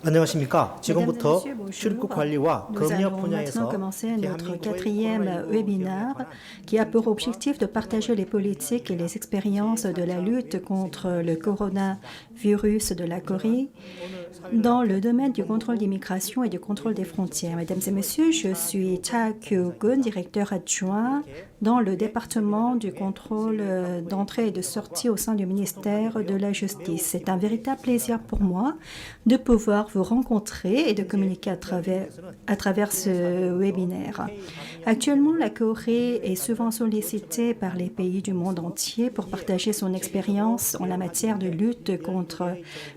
안녕하십니까. Mesdames et 지금부터 messieurs, bonjour. 출입국 관리와 Nous 검역 allons 분야에서 maintenant commencer notre 대한민국의 quatrième 코로나19 webinaire qui a pour objectif de partager les politiques et les expériences de la lutte contre le coronavirus de la Corée dans le domaine du contrôle d'immigration et du contrôle des frontières. Mesdames et messieurs, je suis Cha Kyo-gun, directeur adjoint dans le département du contrôle d'entrée et de sortie au sein du ministère de la Justice. C'est un véritable plaisir pour moi de pouvoir vous rencontrer et de communiquer à travers ce webinaire. Actuellement, la Corée est souvent sollicitée par les pays du monde entier pour partager son expérience en la matière de lutte contre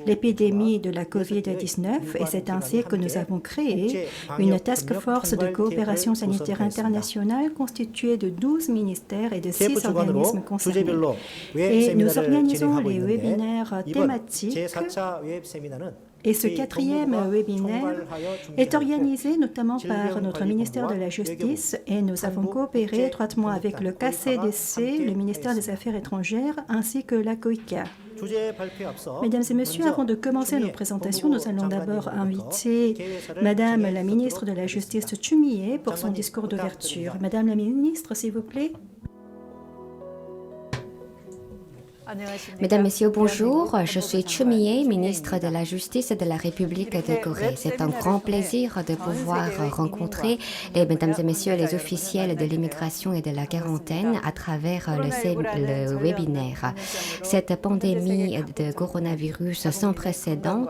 l'épidémie de la COVID-19 et c'est ainsi que nous avons créé une task force de coopération sanitaire internationale constituée de 12 ministères et de 6 organismes concernés. Et nous organisons les webinaires thématiques et ce quatrième webinaire est organisé notamment par notre ministère de la Justice et nous avons coopéré étroitement avec le KCDC, le ministère des Affaires étrangères ainsi que la COICA. Mesdames et messieurs, avant de commencer nos présentations, nous allons d'abord inviter Madame la ministre de la Justice Chu Mi-hye pour son discours d'ouverture. Madame la ministre, s'il vous plaît. Mesdames, Messieurs, bonjour. Je suis Chu Mi-hye, ministre de la Justice de la République de Corée. C'est un grand plaisir de pouvoir rencontrer Mesdames et Messieurs les officiels de l'immigration et de la quarantaine à travers le webinaire. Cette pandémie de coronavirus sans précédent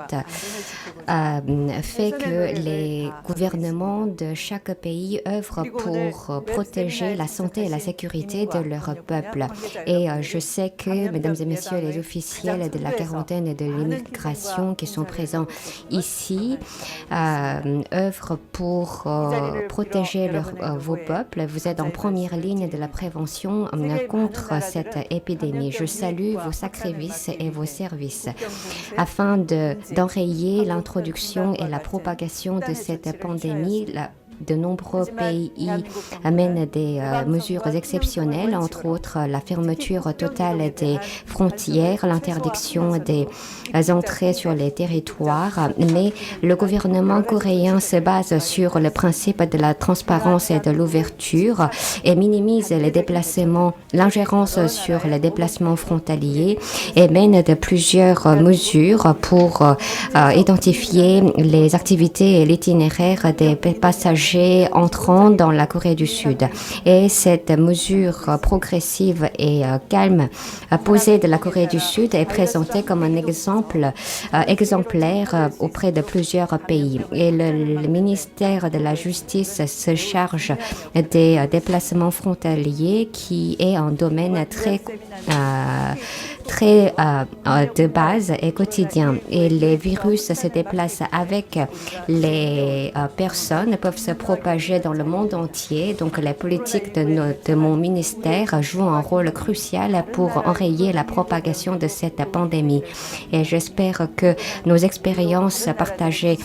fait que les gouvernements de chaque pays œuvrent pour protéger la santé et la sécurité de leur peuple. Et je sais que, Mesdames et Messieurs les officiels de la quarantaine et de l'immigration qui sont présents ici, œuvrent pour protéger vos peuples. Vous êtes en première ligne de la prévention contre cette épidémie. Je salue vos sacrifices et vos services afin d'enrayer l'introduction et la propagation de cette pandémie. De nombreux pays amènent des mesures exceptionnelles, entre autres la fermeture totale des frontières, l'interdiction des entrées sur les territoires. Mais le gouvernement coréen se base sur le principe de la transparence et de l'ouverture et minimise les déplacements, l'ingérence sur les déplacements frontaliers et mène de plusieurs mesures pour identifier les activités et l'itinéraire des passagers entrant dans la Corée du Sud. Et cette mesure progressive et calme posée de la Corée du Sud est présentée comme un exemple exemplaire auprès de plusieurs pays. Et le ministère de la Justice se charge des déplacements frontaliers qui est un domaine très de base et quotidien. Et les virus se déplacent avec les personnes, peuvent se propager dans le monde entier. Donc les politiques de mon ministère jouent un rôle crucial pour enrayer la propagation de cette pandémie. Et j'espère que nos expériences partagées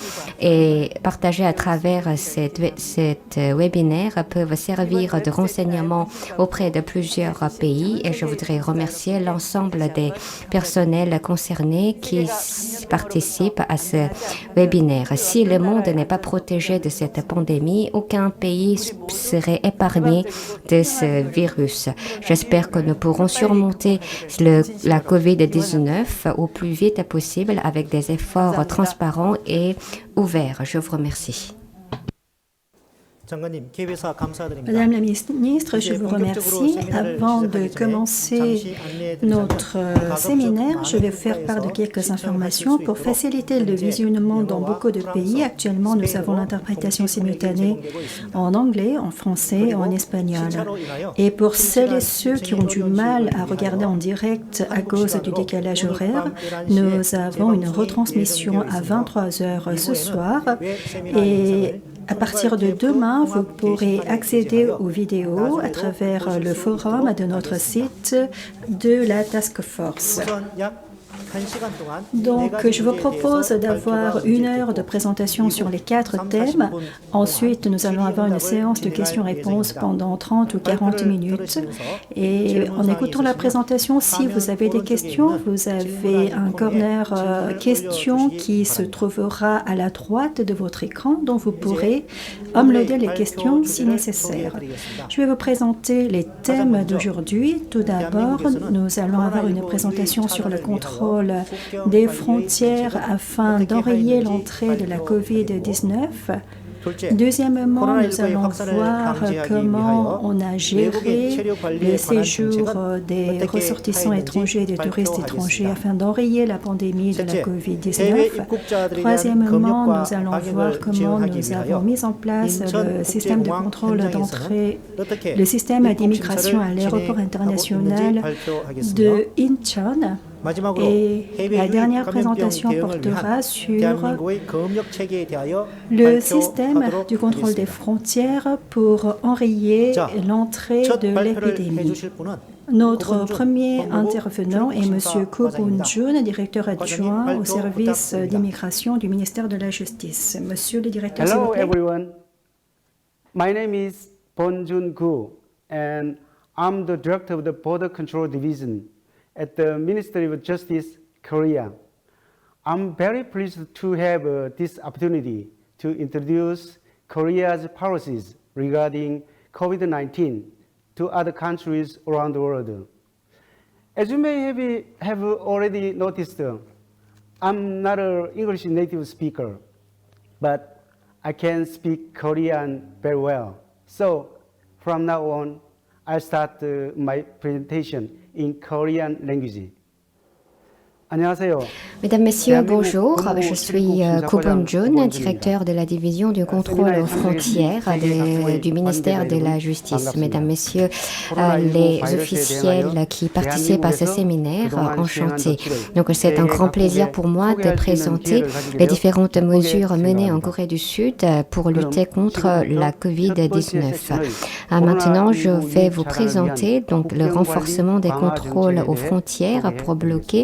à travers cette webinaire peuvent servir de renseignement auprès de plusieurs pays. Et je voudrais remercier l'ensemble des personnels concernés qui participent à ce webinaire. Si le monde n'est pas protégé de cette pandémie, aucun pays serait épargné de ce virus. J'espère que nous pourrons surmonter la COVID-19 au plus vite possible avec des efforts transparents et ouverts. Je vous remercie. Madame la ministre, je vous remercie. Avant de commencer notre séminaire, je vais vous faire part de quelques informations pour faciliter le visionnement dans beaucoup de pays. Actuellement, nous avons l'interprétation simultanée en anglais, en français et en espagnol. Et pour celles et ceux qui ont du mal à regarder en direct à cause du décalage horaire, nous avons une retransmission à 23h ce soir et à partir de demain, vous pourrez accéder aux vidéos à travers le forum de notre site de la Task Force. Donc, je vous propose d'avoir 1 heure de présentation sur les 4 thèmes. Ensuite, nous allons avoir une séance de questions-réponses pendant 30 ou 40 minutes. Et en écoutant la présentation, si vous avez des questions, vous avez un corner questions qui se trouvera à la droite de votre écran, dont vous pourrez uploader les questions si nécessaire. Je vais vous présenter les thèmes d'aujourd'hui. Tout d'abord, nous allons avoir une présentation sur le contrôle des frontières afin d'enrayer l'entrée de la COVID-19. Deuxièmement, nous allons voir comment on a géré le séjour des ressortissants étrangers et des touristes étrangers afin d'enrayer la pandémie de la COVID-19. Troisièmement, nous allons voir comment nous avons mis en place le système de contrôle d'entrée, le système d'immigration à l'aéroport international de Incheon. Et la dernière présentation portera sur le système du contrôle des frontières pour enrayer l'entrée de l'épidémie. Notre premier intervenant est M. Ko Bun-jun, directeur adjoint au service d'immigration du ministère de la Justice. Monsieur le directeur, s'il vous plaît. Hello everyone. My name is Bun-jun Ko, and I'm the director of the Border Control Division at the Ministry of Justice, Korea. I'm very pleased to have this opportunity to introduce Korea's policies regarding COVID-19 to other countries around the world. As you may have already noticed, I'm not an English native speaker, but I can speak Korean very well. So from now on, I'll start my presentation in Korean language. Mesdames, Messieurs, bonjour. Je suis Ko Bun-jun, directeur de la division du contrôle aux frontières du ministère de la Justice. Mesdames, Messieurs, les officiels qui participent à ce séminaire, enchantés. Donc, c'est un grand plaisir pour moi de présenter les différentes mesures menées en Corée du Sud pour lutter contre la COVID-19. Maintenant, je vais vous présenter donc le renforcement des contrôles aux frontières pour bloquer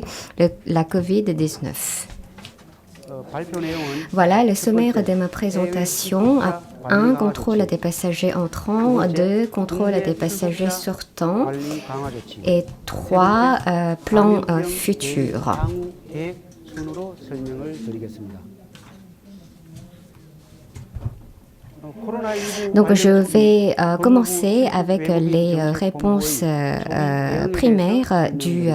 la COVID-19. Voilà le sommaire de ma présentation. 1. Contrôle des passagers entrants. 2. Contrôle des passagers sortants. Et 3. Plan futur. Donc, je vais commencer avec les réponses primaires du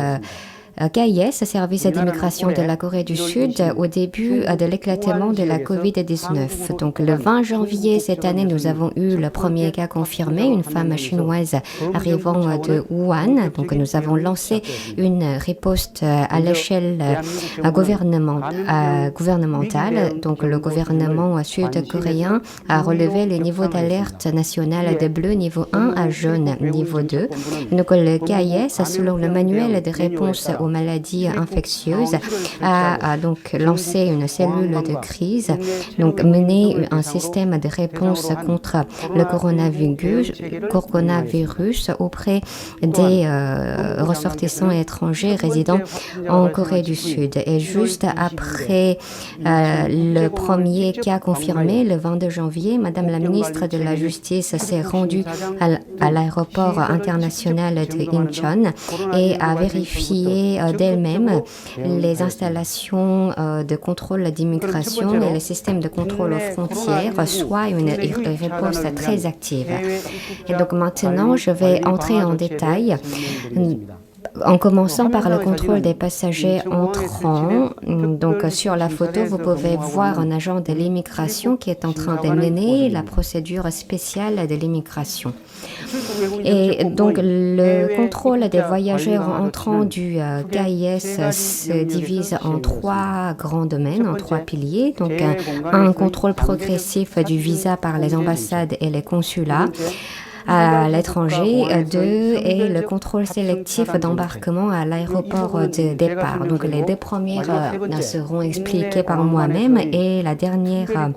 KIS, service d'immigration de la Corée du Sud, au début de l'éclatement de la COVID-19. Donc, le 20 janvier cette année, nous avons eu le premier cas confirmé, une femme chinoise arrivant de Wuhan. Donc, nous avons lancé une riposte à l'échelle gouvernementale. Donc, le gouvernement sud-coréen a relevé le niveau d'alerte national de bleu niveau 1 à jaune niveau 2. Donc, le KIS, selon le manuel de réponse aux maladies infectieuses, a donc lancé une cellule de crise, donc mené un système de réponse contre le coronavirus auprès des ressortissants étrangers résidant en Corée du Sud. Et juste après le premier cas confirmé, le 22 janvier, Madame la ministre de la Justice s'est rendue à l'aéroport international de Incheon et a vérifié d'elle-même les installations de contrôle d'immigration et le système de contrôle aux frontières, soit une réponse très active. Et donc maintenant, je vais entrer en détail en commençant par le contrôle des passagers entrants. Donc, sur la photo, vous pouvez voir un agent de l'immigration qui est en train de mener la procédure spéciale de l'immigration. Et donc, le contrôle des voyageurs entrants du KIS se divise en 3 grands domaines, en 3 piliers. Donc, un contrôle progressif du visa par les ambassades et les consulats, à l'étranger. 2 est le contrôle sélectif d'embarquement à l'aéroport de départ. Donc les 2 premières seront expliquées par moi-même et la dernière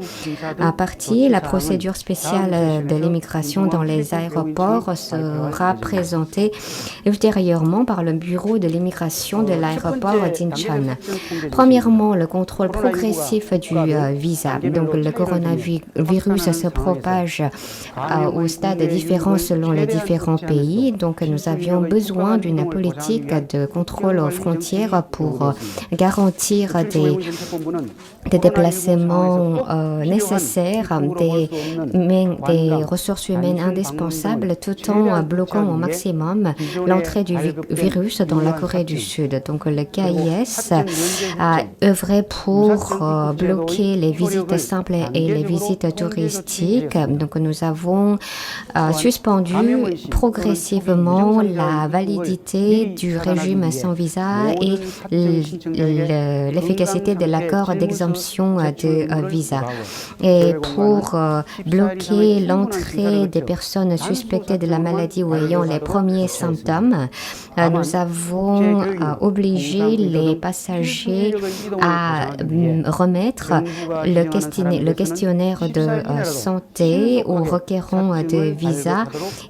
partie, la procédure spéciale de l'immigration dans les aéroports, sera présentée ultérieurement par le bureau de l'immigration de l'aéroport d'Incheon. Premièrement, le contrôle progressif du visa. Donc le coronavirus se propage au stade différent selon les différents pays. Donc nous avions besoin d'une politique de contrôle aux frontières pour garantir des déplacements nécessaires, des ressources humaines indispensables, tout en bloquant au maximum l'entrée du virus dans la Corée du Sud. Donc le KIS a œuvré pour bloquer les visites simples et les visites touristiques. Donc nous avons suspendu progressivement la validité du régime sans visa et l'efficacité de l'accord d'exemption de visa. Et pour bloquer l'entrée des personnes suspectées de la maladie ou ayant les premiers symptômes, nous avons obligé les passagers à remettre le questionnaire de santé aux requérants de visa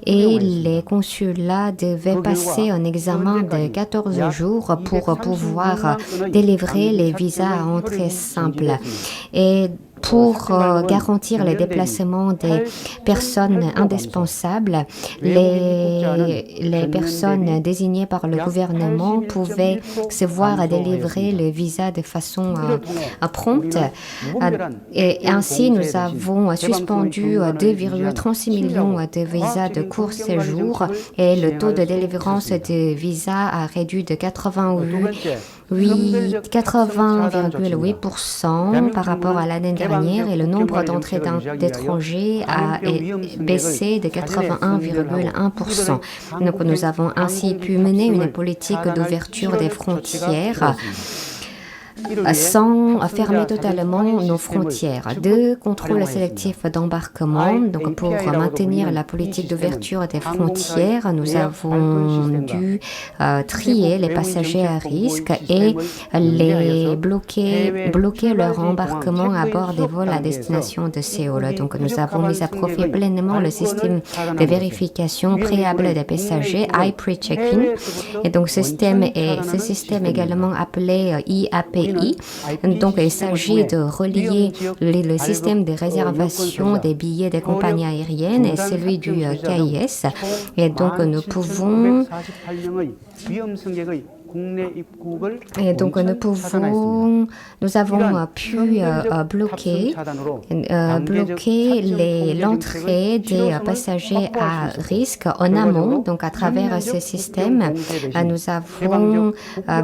et les consulats devaient passer un examen de 14 jours pour pouvoir délivrer les visas à entrée simple. Et pour garantir les déplacements des personnes indispensables, les personnes désignées par le gouvernement pouvaient se voir délivrer le visa de façon prompte. Et ainsi, nous avons suspendu 2,36 millions de visas de court séjour et le taux de délivrance de visas a réduit de 80,8% par rapport à l'année dernière et le nombre d'entrées d'étrangers a baissé de 81,1%. Donc nous avons ainsi pu mener une politique d'ouverture des frontières sans fermer totalement nos frontières. 2, contrôle sélectif d'embarquement. Donc pour maintenir la politique d'ouverture des frontières, nous avons dû trier les passagers à risque et les bloquer leur embarquement à bord des vols à destination de Séoul. Donc nous avons mis à profit pleinement le système de vérification préalable des passagers, i-pre-check-in. Et donc ce système également appelé IAPI. Donc, il s'agit de relier le système de réservation des billets des compagnies aériennes et celui du KIS. Et donc, nous avons pu bloquer l'entrée des passagers à risque en amont. Donc, à travers ce système, nous avons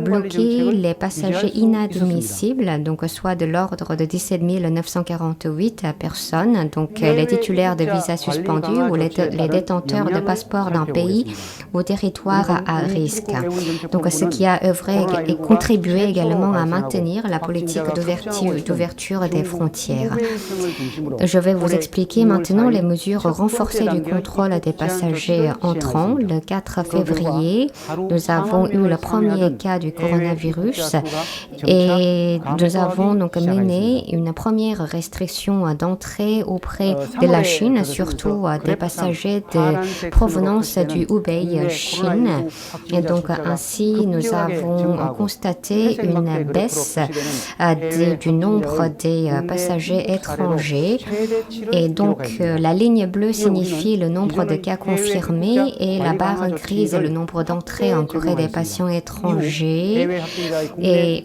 bloqué les passagers inadmissibles, donc soit de l'ordre de 17 948 personnes, donc les titulaires de visas suspendus ou les détenteurs de passeports d'un pays ou territoire à risque. Donc, ce qui a œuvré et contribué également à maintenir la politique d'ouverture des frontières. Je vais vous expliquer maintenant les mesures renforcées du contrôle des passagers entrants. Le 4 février, nous avons eu le premier cas du coronavirus et nous avons donc mené une première restriction d'entrée auprès de la Chine, surtout des passagers de provenance du Hubei, Chine. Et donc ainsi, nous avons constaté une baisse du nombre des passagers étrangers. Et donc, la ligne bleue signifie le nombre de cas confirmés et la barre grise, le nombre d'entrées en Corée des patients étrangers. Et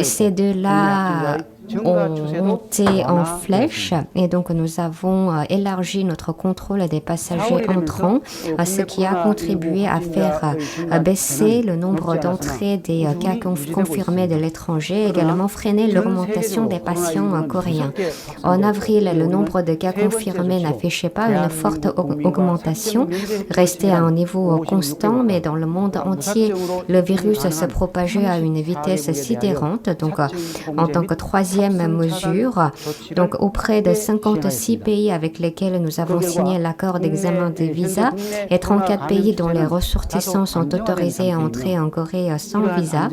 ces deux-là ont monté en flèche et donc nous avons élargi notre contrôle des passagers entrants, ce qui a contribué à faire baisser le nombre d'entrées des cas confirmés de l'étranger, également freiner l'augmentation des patients coréens. En avril, le nombre de cas confirmés n'affichait pas une forte augmentation, restait à un niveau constant, mais dans le monde entier, le virus se propageait à une vitesse sidérante. Donc, en tant que troisième deuxième mesure, donc auprès de 56 pays avec lesquels nous avons signé l'accord d'examen des visas et 34 pays dont les ressortissants sont autorisés à entrer en Corée sans visa,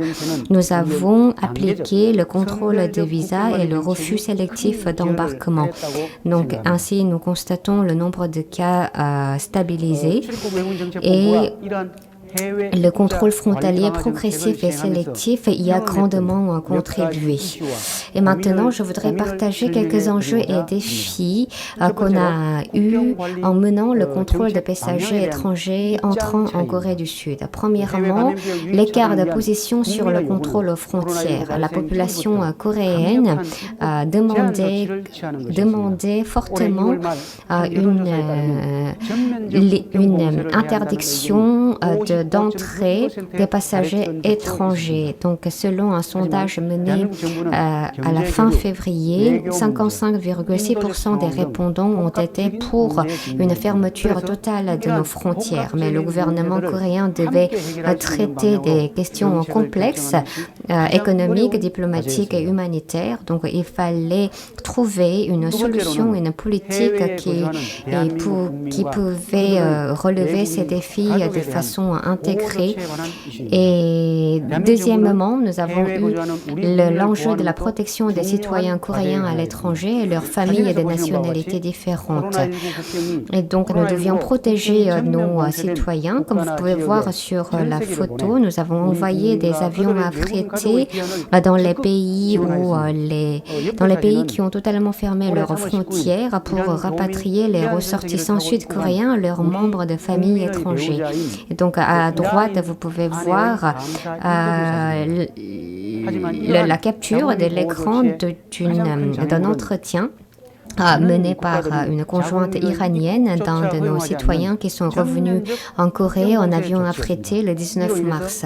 nous avons appliqué le contrôle des visas et le refus sélectif d'embarquement. Donc ainsi, nous constatons le nombre de cas stabilisé et le contrôle frontalier progressif et sélectif y a grandement contribué. Et maintenant, je voudrais partager quelques enjeux et défis qu'on a eus en menant le contrôle de passagers étrangers entrant en Corée du Sud. Premièrement, l'écart de position sur le contrôle aux frontières. La population coréenne demandait fortement une interdiction d'entrée des passagers étrangers. Donc, selon un sondage mené à la fin février, 55,6% des répondants ont été pour une fermeture totale de nos frontières. Mais le gouvernement coréen devait traiter des questions complexes, économiques, diplomatiques et humanitaires. Donc, il fallait trouver une solution, une politique qui pouvait relever ces défis de façon intégrée. Et deuxièmement, nous avons eu l'enjeu de la protection des citoyens coréens à l'étranger et leurs familles et des nationalités différentes. Et donc, nous devions protéger nos citoyens. Comme vous pouvez voir sur la photo, nous avons envoyé des avions affrétés dans les pays qui ont totalement fermé leurs frontières pour rapatrier les ressortissants sud-coréens, leurs membres de familles étrangers. Et donc, à droite, vous pouvez voir la capture de l'écran d'un entretien mené par une conjointe iranienne d'un de nos citoyens qui sont revenus en Corée en avion affrété le 19 mars.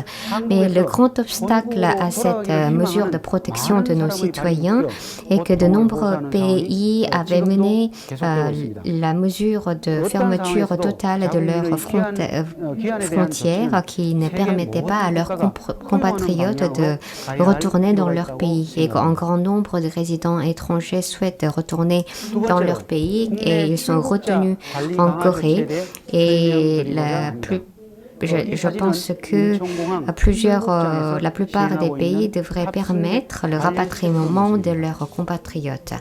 Mais le grand obstacle à cette mesure de protection de nos citoyens est que de nombreux pays avaient mené la mesure de fermeture totale de leurs frontières qui ne permettait pas à leurs compatriotes de retourner dans leur pays et qu'un grand nombre de résidents étrangers souhaitent retourner dans leur pays et ils sont retenus en Corée. Et je pense que la plupart des pays devraient permettre le rapatriement de leurs compatriotes.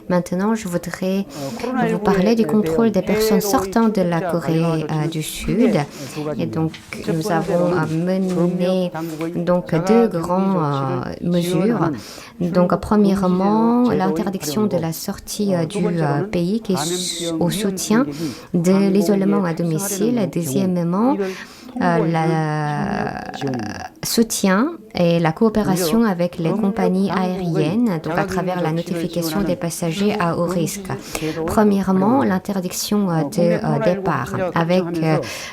Maintenant, je voudrais vous parler du contrôle des personnes sortant de la Corée du Sud. Et donc, nous avons mené deux grandes mesures. Donc, premièrement, l'interdiction de la sortie du pays qui est au soutien de l'isolement à domicile. Deuxièmement, soutien et la coopération avec les compagnies aériennes, donc à travers la notification des passagers à haut risque. Premièrement, l'interdiction de départ. Avec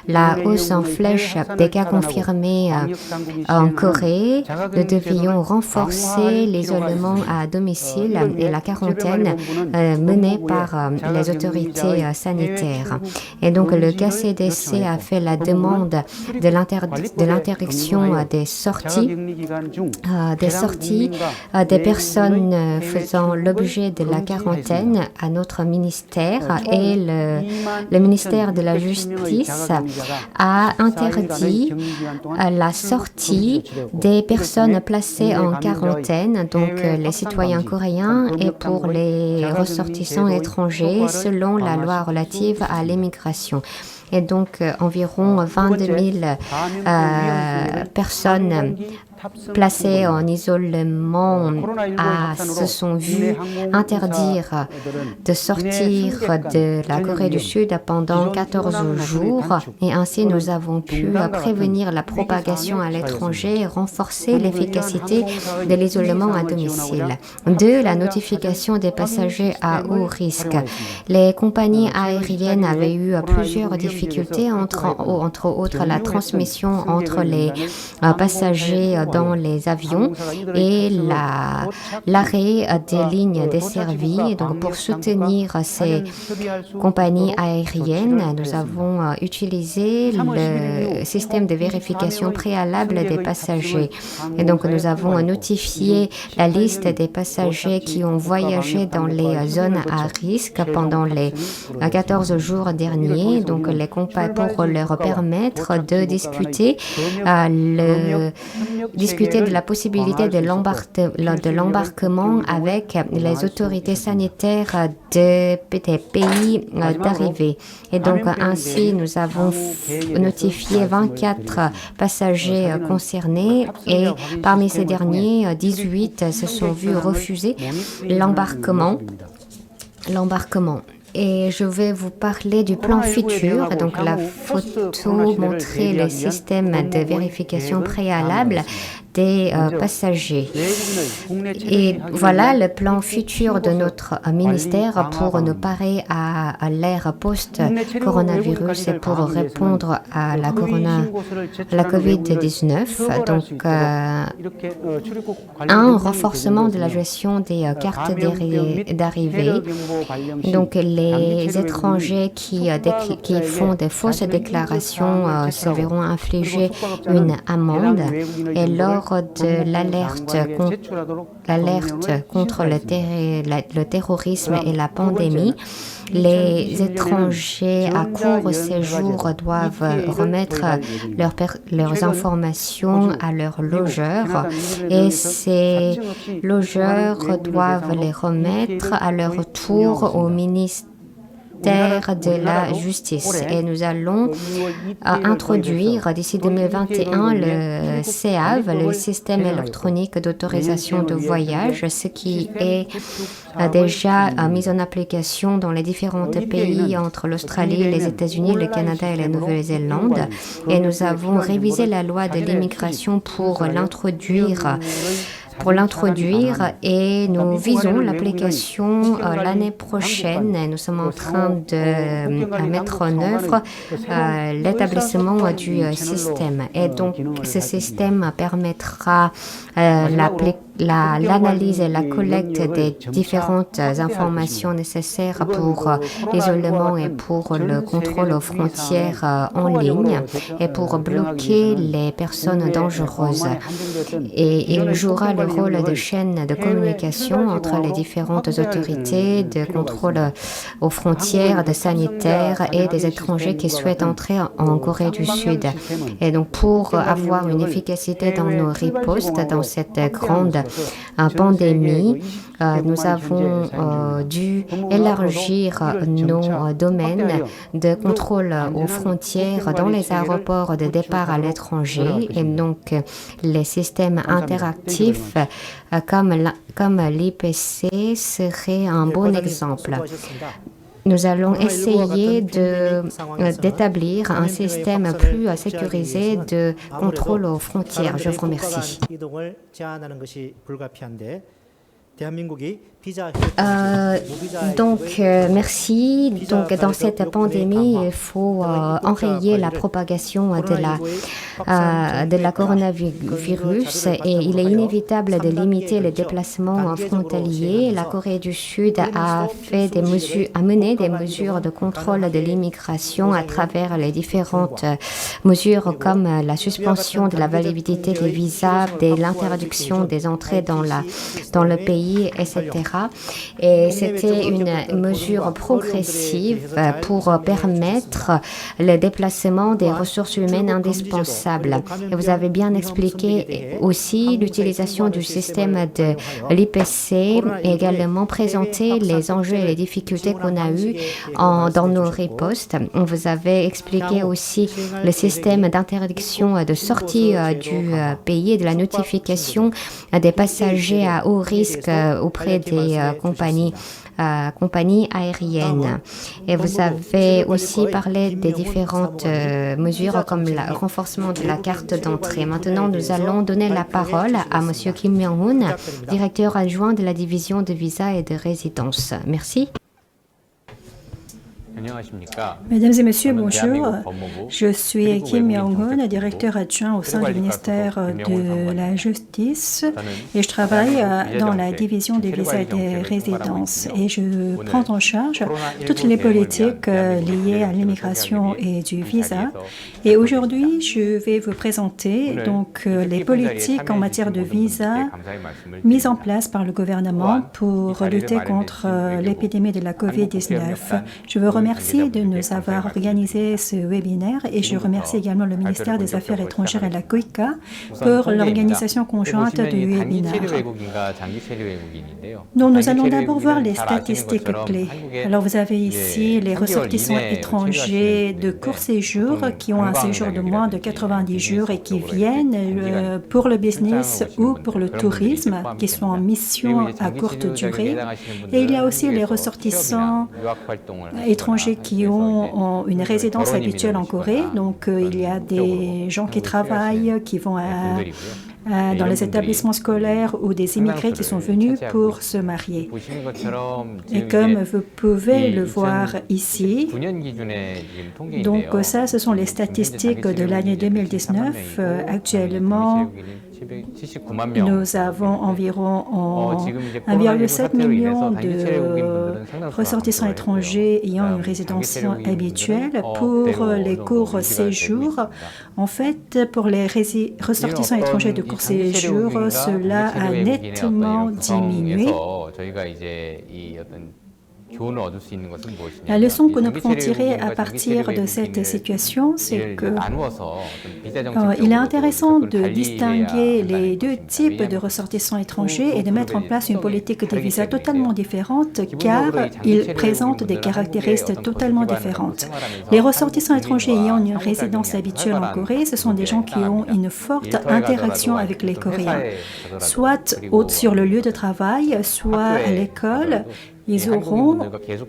la hausse en flèche des cas confirmés en Corée, nous devions renforcer l'isolement à domicile et la quarantaine menée par les autorités sanitaires. Et donc, le KCDC a fait la demande de l'interdiction des sorties des personnes faisant l'objet de la quarantaine à notre ministère et le ministère de la Justice a interdit la sortie des personnes placées en quarantaine, donc les citoyens coréens et pour les ressortissants étrangers selon la loi relative à l'immigration. Et donc, environ 22 000 personnes placées en isolement se sont vues interdire de sortir de la Corée du Sud pendant 14 jours. Et ainsi, nous avons pu prévenir la propagation à l'étranger et renforcer l'efficacité de l'isolement à domicile. 2. La notification des passagers à haut risque. Les compagnies aériennes avaient eu plusieurs difficultés, entre autres la transmission entre les passagers dans les avions et l'arrêt des lignes desservies. Donc, pour soutenir ces compagnies aériennes, nous avons utilisé le système de vérification préalable des passagers. Et donc, nous avons notifié la liste des passagers qui ont voyagé dans les zones à risque pendant les 14 jours derniers, donc pour leur permettre de discuter de la possibilité de l'embarquement avec les autorités sanitaires des pays d'arrivée. Et donc, ainsi, nous avons notifié 24 passagers concernés et parmi ces derniers, 18 se sont vus refuser l'embarquement. Et je vais vous parler du plan futur. Donc la photo montrait le système de vérification préalable des passagers. Et voilà le plan futur de notre ministère pour nous parer à l'ère post-coronavirus et pour répondre à la COVID-19. Donc, un renforcement de la gestion des cartes d'arrivée. Donc, les étrangers qui font des fausses déclarations se verront infliger une amende. Et lors de l'alerte contre le terrorisme et la pandémie, les étrangers à court séjour doivent remettre leurs informations à leurs logeurs et ces logeurs doivent les remettre à leur tour au ministère de la justice. Et nous allons introduire d'ici 2021 le CEAV, le système électronique d'autorisation de voyage, ce qui est déjà mis en application dans les différents pays entre l'Australie, les États-Unis, le Canada et la Nouvelle-Zélande. Et nous avons révisé la loi de l'immigration pour l'introduire et nous visons l'application l'année prochaine. Nous sommes en train de mettre en œuvre l'établissement du système. Et donc, ce système permettra l'analyse et la collecte des différentes informations nécessaires pour l'isolement et pour le contrôle aux frontières en ligne et pour bloquer les personnes dangereuses. Et il jouera le rôle de chaîne de communication entre les différentes autorités de contrôle aux frontières, de sanitaires et des étrangers qui souhaitent entrer en Corée du Sud. Et donc, pour avoir une efficacité dans nos ripostes, dans cette grande pandémie, nous avons dû élargir nos domaines de contrôle aux frontières dans les aéroports de départ à l'étranger. Et donc, les systèmes interactifs comme l'IPC seraient un bon exemple. Nous allons essayer d'établir un système plus sécurisé de contrôle aux frontières. Je vous remercie. Merci. Donc, dans cette pandémie, il faut enrayer la propagation de la coronavirus et il est inévitable de limiter les déplacements frontaliers. La Corée du Sud a mené des mesures de contrôle de l'immigration à travers les différentes mesures comme la suspension de la validité des visas, l'interdiction des entrées dans le pays, etc. Et c'était une mesure progressive pour permettre le déplacement des ressources humaines indispensables. Et vous avez bien expliqué aussi l'utilisation du système de l'IPC et également présenté les enjeux et les difficultés qu'on a eues dans nos ripostes. Vous avez expliqué aussi le système d'interdiction de sortie du pays et de la notification des passagers à haut risque auprès des compagnies aériennes. Et vous avez aussi parlé des différentes mesures comme le renforcement de la carte d'entrée. Maintenant, nous allons donner la parole à M. Kim Myung-hoon, directeur adjoint de la division de visa et de résidence. Merci. Mesdames et messieurs, bonjour. Je suis Kim Myung-hoon, directeur adjoint au sein du ministère de la Justice et je travaille dans la division des visas et des résidences et je prends en charge toutes les politiques liées à l'immigration et du visa. Et aujourd'hui, je vais vous présenter donc les politiques en matière de visa mises en place par le gouvernement pour lutter contre l'épidémie de la COVID-19. Je veux remercier de nous avoir organisé ce webinaire et je remercie également le ministère des Affaires étrangères et la COICA pour l'organisation conjointe du webinaire. Donc, nous allons d'abord voir les statistiques clés. Alors, vous avez ici les ressortissants étrangers de court séjour qui ont un séjour de moins de 90 jours et qui viennent pour le business ou pour le tourisme, qui sont en mission à courte durée. Et il y a aussi les ressortissants étrangers qui ont une résidence habituelle en Corée. Donc, il y a des gens qui travaillent, qui vont dans les établissements scolaires ou des immigrés qui sont venus pour se marier. Et comme vous pouvez le voir ici, donc ça, ce sont les statistiques de l'année 2019. Actuellement, nous avons environ 1,7 million de ressortissants étrangers ayant une résidence habituelle. Pour les courts séjours, en fait, pour les ressortissants étrangers de court séjour, cela a nettement diminué. La leçon que nous pouvons tirer à partir de cette situation, c'est qu'il est intéressant de distinguer les deux types de ressortissants étrangers et de mettre en place une politique de visa totalement différente car ils présentent des caractéristiques totalement différentes. Les ressortissants étrangers ayant une résidence habituelle en Corée, ce sont des gens qui ont une forte interaction avec les Coréens, soit sur le lieu de travail, soit à l'école. Ils auront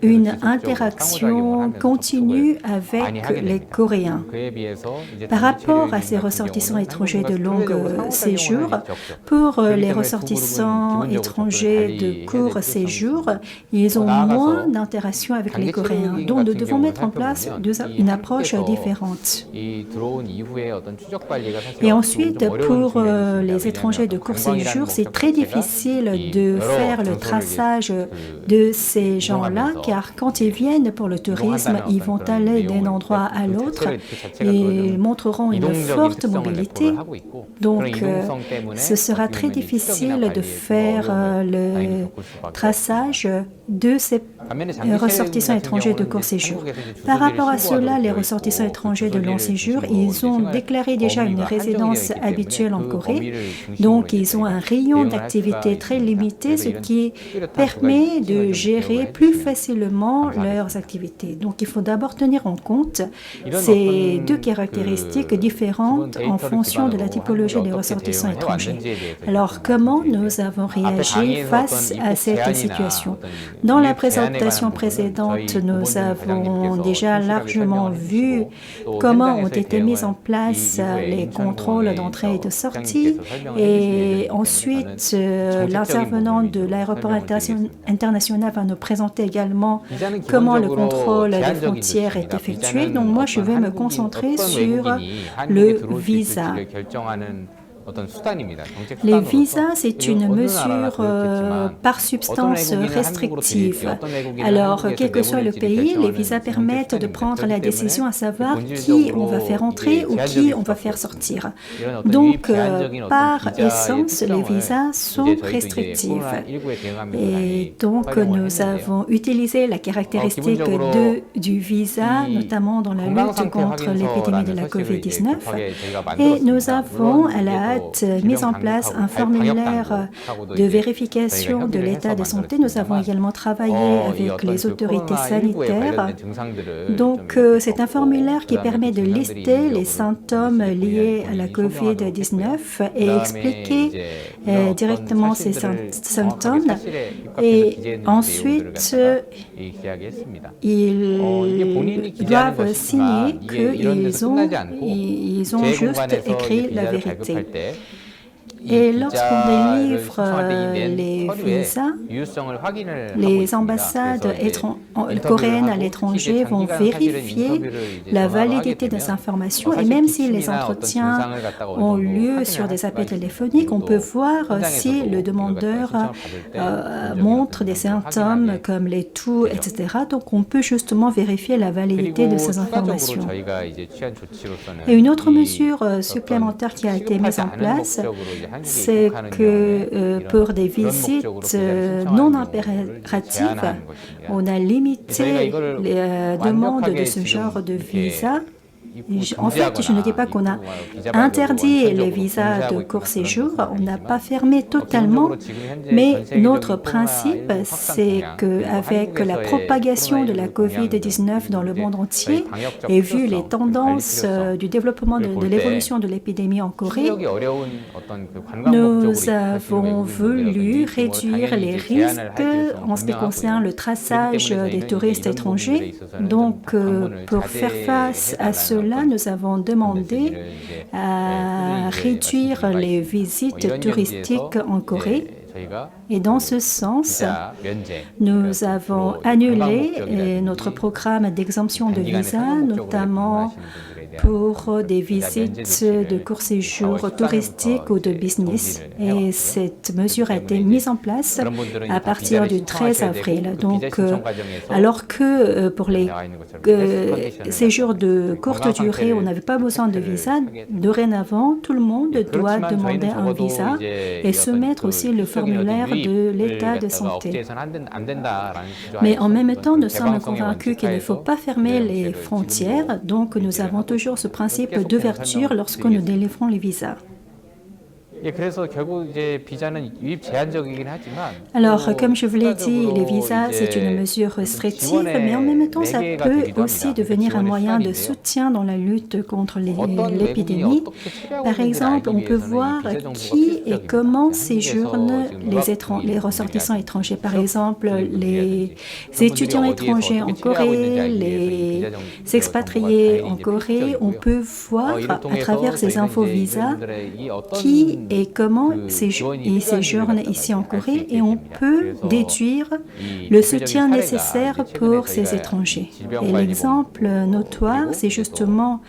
une interaction continue avec les Coréens. Par rapport à ces ressortissants étrangers de long séjour, pour les ressortissants étrangers de court séjour, ils ont moins d'interaction avec les Coréens. Donc, nous devons mettre en place une approche différente. Et ensuite, pour les étrangers de court séjour, c'est très difficile de faire le traçage de ces gens-là, car quand ils viennent pour le tourisme, ils vont aller d'un endroit à l'autre et ils montreront une forte mobilité. Donc, ce sera très difficile de faire le traçage de ces ressortissants étrangers de court séjour. Par rapport à cela, les ressortissants étrangers de long séjour, ils ont déclaré déjà une résidence habituelle en Corée. Donc, ils ont un rayon d'activité très limité, ce qui permet de gérer plus facilement leurs activités. Donc, il faut d'abord tenir en compte ces deux caractéristiques différentes en fonction de la typologie des ressortissants étrangers. Alors, comment nous avons réagi face à cette situation? Dans la présentation précédente, nous avons déjà largement vu comment ont été mis en place les contrôles d'entrée et de sortie. Et ensuite, l'intervenant de l'aéroport international va nous présenter également comment le contrôle des frontières est effectué. Donc moi, je vais me concentrer sur le visa. Les visas, c'est une mesure par substance restrictive. Alors, quel que soit le pays, les visas permettent de prendre la décision à savoir qui on va faire entrer ou qui on va faire sortir. Donc, par essence, les visas sont restrictifs. Et donc, nous avons utilisé la caractéristique du visa, notamment dans la lutte contre l'épidémie de la COVID-19. Et nous avons, à la hâte, mis en place un formulaire de vérification de l'état de santé. Nous avons également travaillé avec les autorités sanitaires. Donc, c'est un formulaire qui permet de lister les symptômes liés à la COVID-19 et expliquer directement ces symptômes. Et ensuite, ils doivent signer qu'ils ont juste écrit la vérité. Et lorsqu'on délivre les visas, les ambassades coréennes à l'étranger vont vérifier la validité des informations et même si les entretiens ont lieu sur des appels téléphoniques, on peut voir si le demandeur montre des symptômes comme les toux, etc. Donc on peut justement vérifier la validité de ces informations. Et une autre mesure supplémentaire qui a été mise en place, c'est que pour des visites non impératives, on a limité les demandes de ce genre de visa. En fait, je ne dis pas qu'on a interdit les visas de court séjour, on n'a pas fermé totalement, mais notre principe, c'est qu'avec la propagation de la COVID-19 dans le monde entier et vu les tendances du développement de l'évolution de l'épidémie en Corée, nous avons voulu réduire les risques en ce qui concerne le traçage des touristes étrangers. Donc, pour faire face à cela, nous avons demandé à réduire les visites touristiques en Corée. Et dans ce sens, nous avons annulé notre programme d'exemption de visa, notamment pour des visites de court séjour touristique ou de business. Et cette mesure a été mise en place à partir du 13 avril. Donc, alors que pour les séjours de courte durée, on n'avait pas besoin de visa, dorénavant, tout le monde doit demander un visa et soumettre aussi le formulaire de l'état de santé. Mais en même temps, nous sommes convaincus qu'il ne faut pas fermer les frontières, donc nous avons toujours ce principe d'ouverture lorsque nous délivrons les visas. Alors, comme je vous l'ai dit, les visas, c'est une mesure restrictive, mais en même temps, ça peut aussi devenir un moyen de soutien dans la lutte contre l'épidémie. Par exemple, on peut voir qui et comment séjournent les ressortissants étrangers. Par exemple, les étudiants étrangers en Corée, les expatriés en Corée, on peut voir à travers ces infos visas qui et comment ils séjournent ici en Corée et on peut déduire le soutien nécessaire pour ces étrangers. Et l'exemple notoire, c'est justement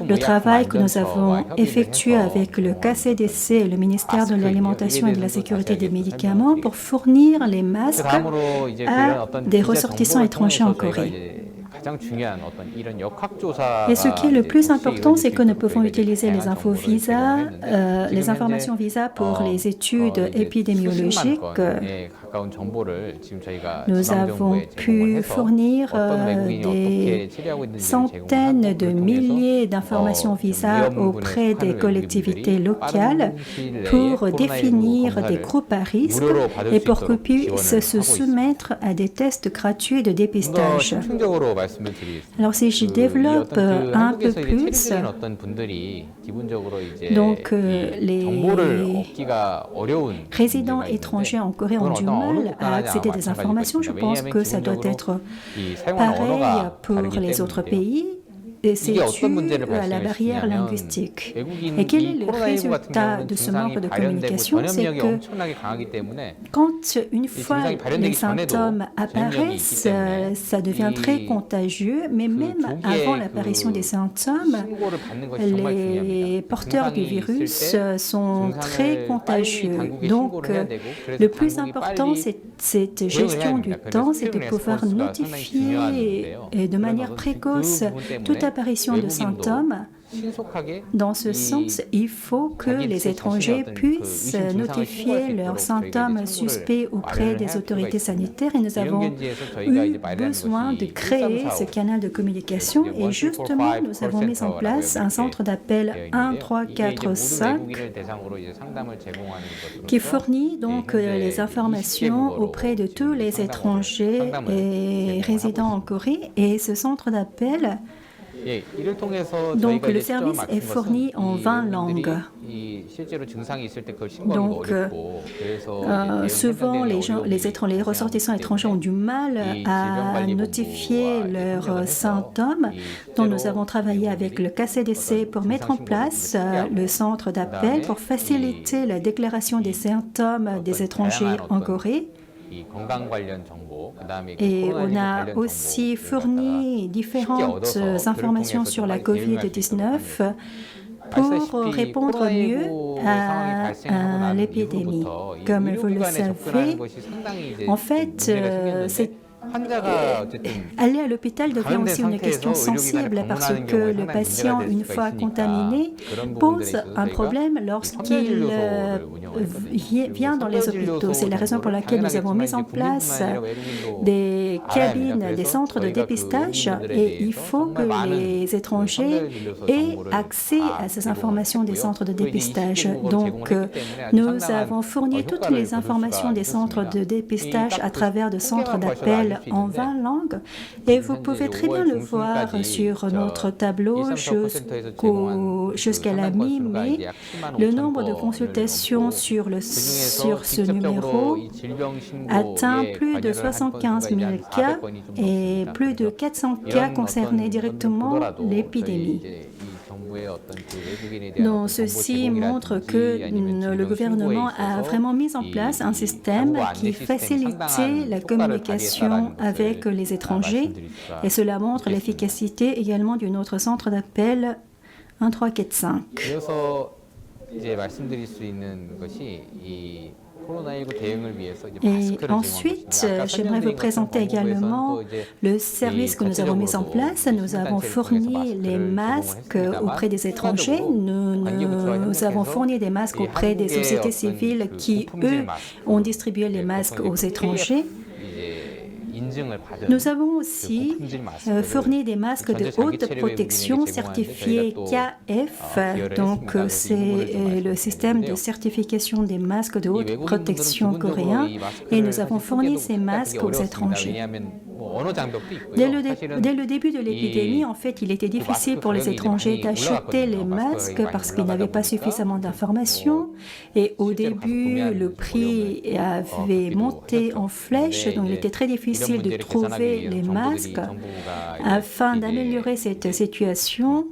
le travail que nous avons effectué avec le KCDC et le ministère de l'Alimentation et de la Sécurité des médicaments pour fournir les masques à des ressortissants étrangers en Corée. Et ce qui est le plus important, c'est que nous pouvons utiliser les informations visa pour les études épidémiologiques. Nous avons pu fournir des centaines de milliers d'informations visa auprès des collectivités locales pour définir des groupes à risque et pour qu'ils puissent se soumettre à des tests gratuits de dépistage. Alors si je développe un peu plus, donc les résidents étrangers en Corée ont du mal à accéder à des informations. Je pense que ça doit être pareil pour les autres pays. Et c'est dû à la barrière linguistique. Et quel est le résultat de ce manque de communication? C'est que quand une fois les symptômes apparaissent, ça devient très contagieux, mais même avant l'apparition des symptômes, les porteurs du virus sont très contagieux. Donc, le plus important, c'est cette gestion du temps, c'est de pouvoir notifier de manière précoce toute apparition de symptômes. Dans ce sens, il faut que les étrangers puissent notifier leurs symptômes suspects auprès des autorités sanitaires et nous avons eu besoin de créer ce canal de communication et justement, nous avons mis en place un centre d'appel 1345 qui fournit donc les informations auprès de tous les étrangers et résidents en Corée et ce centre d'appel Donc le service est fourni en 20 langues. Donc souvent les ressortissants étrangers ont du mal à notifier leurs symptômes. Donc nous avons travaillé avec le KCDC pour mettre en place le centre d'appel pour faciliter la déclaration des symptômes des étrangers en Corée. Et on a aussi fourni différentes informations sur la COVID-19 pour répondre mieux à l'épidémie. Comme vous le savez, en fait, aller à l'hôpital devient aussi une question sensible parce que le patient, une fois contaminé, pose un problème lorsqu'il vient dans les hôpitaux. C'est la raison pour laquelle nous avons mis en place des cabines, des centres de dépistage et il faut que les étrangers aient accès à ces informations des centres de dépistage. Donc, nous avons fourni toutes les informations des centres de dépistage à travers de centres d'appel en 20 langues et vous pouvez très bien le voir sur notre tableau jusqu'à la mi-mai. Le nombre de consultations sur ce numéro atteint plus de 75 000 cas et plus de 400 cas concernaient directement l'épidémie. Donc, ceci montre que le gouvernement a vraiment mis en place un système qui facilitait la communication avec les étrangers et cela montre l'efficacité également du notre centre d'appel 1345. Et ensuite, j'aimerais vous présenter également le service que nous avons mis en place. Nous avons fourni les masques auprès des étrangers. Nous avons fourni des masques auprès des sociétés civiles qui, eux, ont distribué les masques aux étrangers. Nous avons aussi fourni des masques de haute protection certifiés KF, donc c'est le système de certification des masques de haute protection coréen, et nous avons fourni ces masques aux étrangers. Dès le début de l'épidémie, en fait, il était difficile pour les étrangers d'acheter les masques parce qu'ils n'avaient pas suffisamment d'informations. Et au début, le prix avait monté en flèche, donc il était très difficile de trouver les masques. Afin d'améliorer cette situation,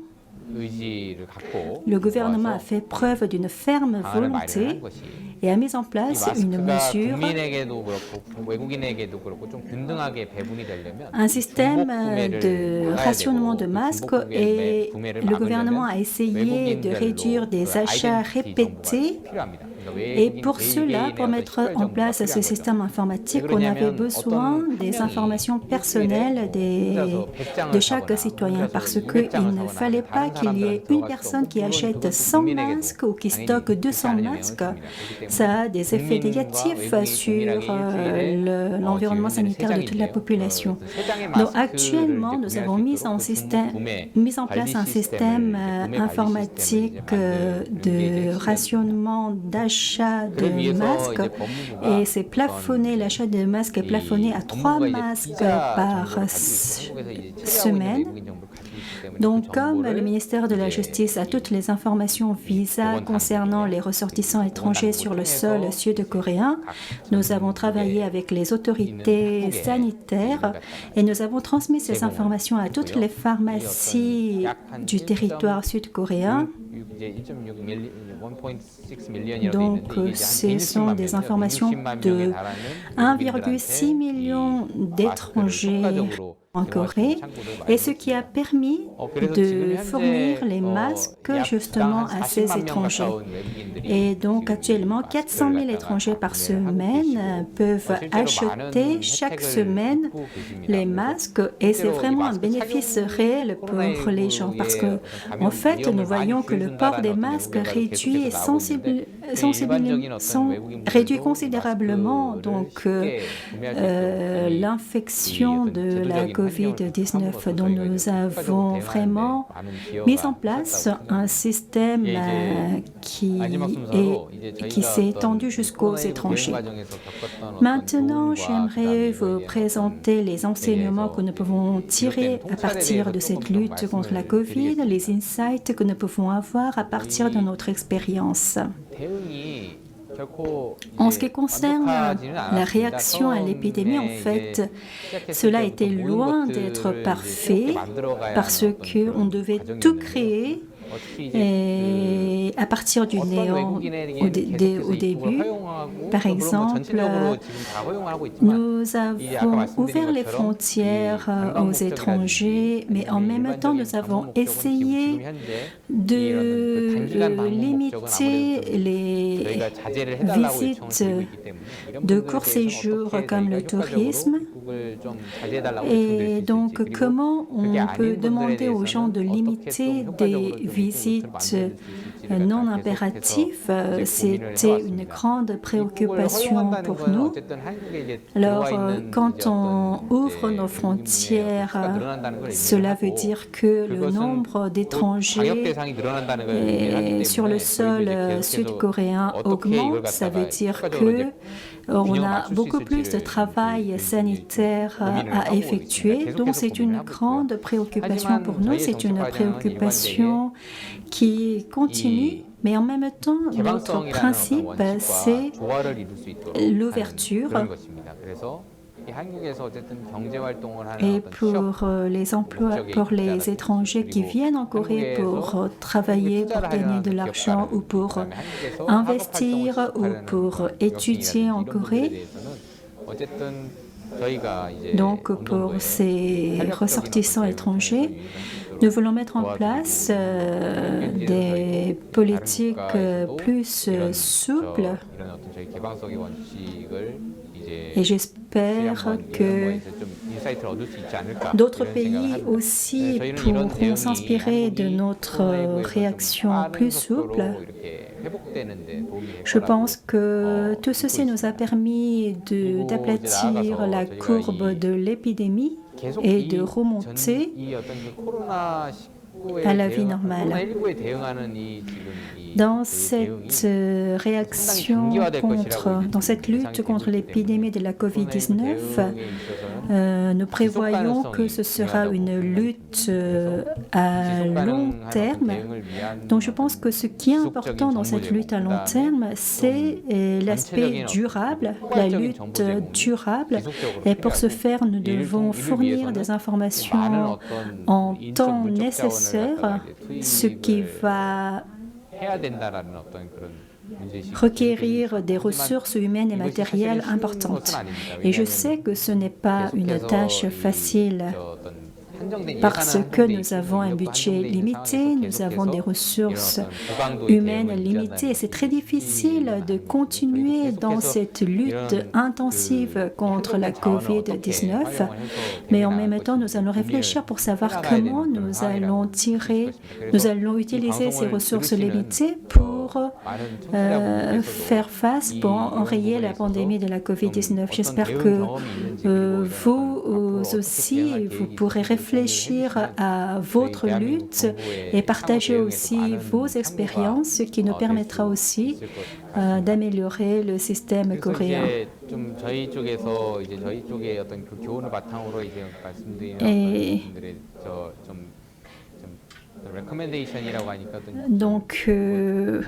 le gouvernement a fait preuve d'une ferme volonté et a mis en place une mesure, un système de rationnement de masques et le gouvernement a essayé de réduire des achats répétés. Et pour cela, pour mettre en place ce système informatique, on avait besoin des informations personnelles de chaque citoyen parce qu'il ne fallait pas qu'il y ait une personne qui achète 100 masques ou qui stocke 200 masques. Ça a des effets négatifs sur l'environnement sanitaire de toute la population. Donc actuellement, nous avons mis en place un système informatique de rationnement d'achat de masques et c'est plafonné, l'achat de masques est plafonné à 3 masques par semaine. Donc, comme le ministère de la Justice a toutes les informations visa concernant les ressortissants étrangers sur le sol sud-coréen, nous avons travaillé avec les autorités sanitaires et nous avons transmis ces informations à toutes les pharmacies du territoire sud-coréen. Donc, ce sont des informations de 1,6 million d'étrangers en Corée, et ce qui a permis de fournir les masques justement à ces étrangers. Et donc actuellement, 400 000 étrangers par semaine peuvent acheter chaque semaine les masques et c'est vraiment un bénéfice réel pour les gens parce que en fait, nous voyons que le port des masques réduit considérablement donc l'infection de la COVID-19. Donc nous avons vraiment mis en place un système qui s'est étendu jusqu'aux étrangers. Maintenant, j'aimerais vous présenter les enseignements que nous pouvons tirer à partir de cette lutte contre la COVID, les insights que nous pouvons avoir à partir de notre expérience. En ce qui concerne la réaction à l'épidémie, en fait, cela était loin d'être parfait parce qu'on devait tout créer et à partir du néant au début. Par exemple, nous avons ouvert les frontières aux étrangers, mais en même temps, nous avons essayé de limiter les visites de court séjour comme le tourisme. Et donc, comment on peut demander aux gens de limiter des visites non impératives? C'était une grande préoccupation pour nous. Alors, quand on ouvre nos frontières, cela veut dire que le nombre d'étrangers sur le sol sud-coréen augmente. Ça veut dire que on a beaucoup plus de travail sanitaire à effectuer. Donc, c'est une grande préoccupation pour nous. C'est une préoccupation qui continue. Mais en même temps, notre principe, c'est l'ouverture. Et pour les emplois, pour les étrangers qui viennent en Corée pour travailler, pour gagner de l'argent ou pour investir ou pour étudier en Corée, donc pour ces ressortissants étrangers, nous voulons mettre en place des politiques plus souples. Et j'espère que d'autres pays aussi pourront s'inspirer de notre réaction plus souple. Je pense que tout ceci nous a permis d'aplatir la courbe de l'épidémie et de remonter à la vie normale. Dans cette dans cette lutte contre l'épidémie de la COVID-19, nous prévoyons que ce sera une lutte à long terme. Donc je pense que ce qui est important dans cette lutte à long terme, c'est l'aspect durable, la lutte durable. Et pour ce faire, nous devons fournir des informations en temps nécessaire, ce qui va requérir des ressources humaines et matérielles importantes. Et je sais que ce n'est pas une tâche facile parce que nous avons un budget limité, nous avons des ressources humaines limitées. C'est très difficile de continuer dans cette lutte intensive contre la COVID-19, mais en même temps, nous allons réfléchir pour savoir comment nous allons utiliser ces ressources limitées pour faire face, pour enrayer la pandémie de la COVID-19. J'espère que vous aussi, vous pourrez réfléchir à votre lutte et partager aussi vos expériences, ce qui nous permettra aussi d'améliorer le système coréen. Et donc, je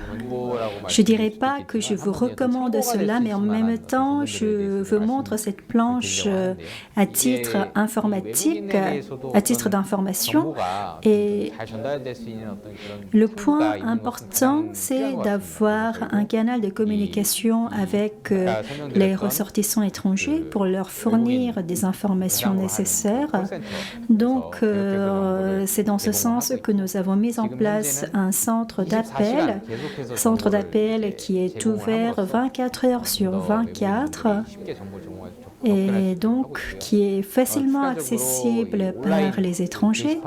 ne dirais pas que je vous recommande cela, mais en même temps, je vous montre cette planche à titre d'information. Et le point important, c'est d'avoir un canal de communication avec les ressortissants étrangers pour leur fournir des informations nécessaires. Donc, c'est dans ce sens que nous avons mis en place un centre d'appel qui est ouvert 24 heures sur 24 et donc qui est facilement accessible par les étrangers.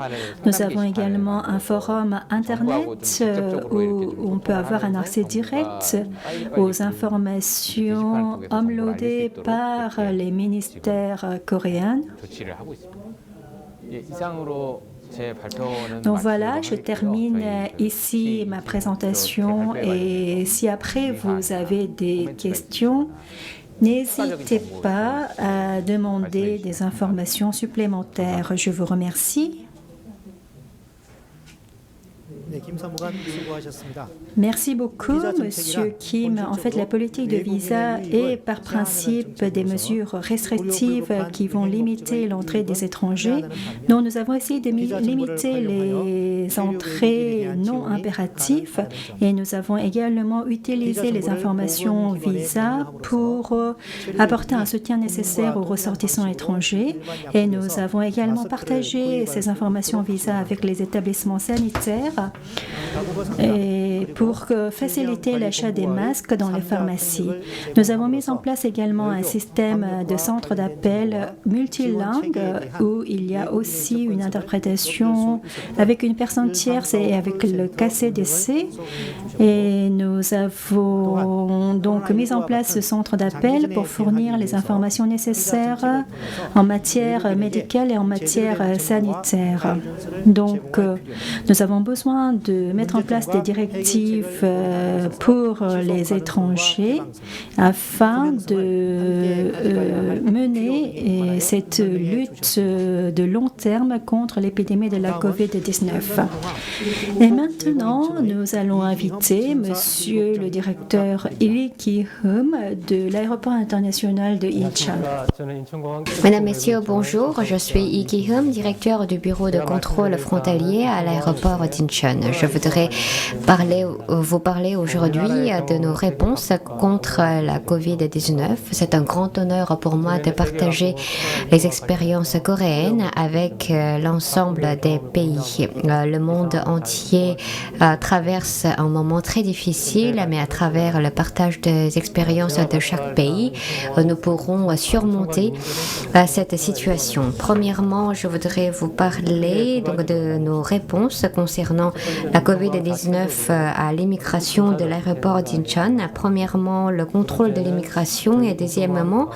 Nous avons également un forum Internet où on peut avoir un accès direct aux informations uploadées par les ministères coréens. Donc voilà, je termine ici ma présentation et si après vous avez des questions, n'hésitez pas à demander des informations supplémentaires. Je vous remercie. Merci beaucoup, Monsieur Kim. En fait, la politique de visa est par principe des mesures restrictives qui vont limiter l'entrée des étrangers. Donc, nous avons essayé de limiter les entrées non impératives et nous avons également utilisé les informations visa pour apporter un soutien nécessaire aux ressortissants étrangers. Et nous avons également partagé ces informations visa avec les établissements sanitaires et pour faciliter l'achat des masques dans les pharmacies. Nous avons mis en place également un système de centre d'appel multilingue où il y a aussi une interprétation avec une personne tierce et avec le KCDC. Et nous avons donc mis en place ce centre d'appel pour fournir les informations nécessaires en matière médicale et en matière sanitaire. Donc, nous avons besoin de mettre en place des directives pour les étrangers afin de mener cette lutte de long terme contre l'épidémie de la COVID-19. Et maintenant, nous allons inviter Monsieur le directeur Lee Ki-hum de l'aéroport international de Incheon. Mesdames, Messieurs, bonjour. Je suis Lee Ki-hum, directeur du bureau de contrôle frontalier à l'aéroport d'Incheon. Je voudrais vous parler aujourd'hui de nos réponses contre la COVID-19. C'est un grand honneur pour moi de partager les expériences coréennes avec l'ensemble des pays. Le monde entier traverse un moment très difficile, mais à travers le partage des expériences de chaque pays, nous pourrons surmonter cette situation. Premièrement, je voudrais vous parler donc, de nos réponses concernant la COVID-19 à l'immigration de l'aéroport d'Incheon. Premièrement, le contrôle de l'immigration et deuxièmement,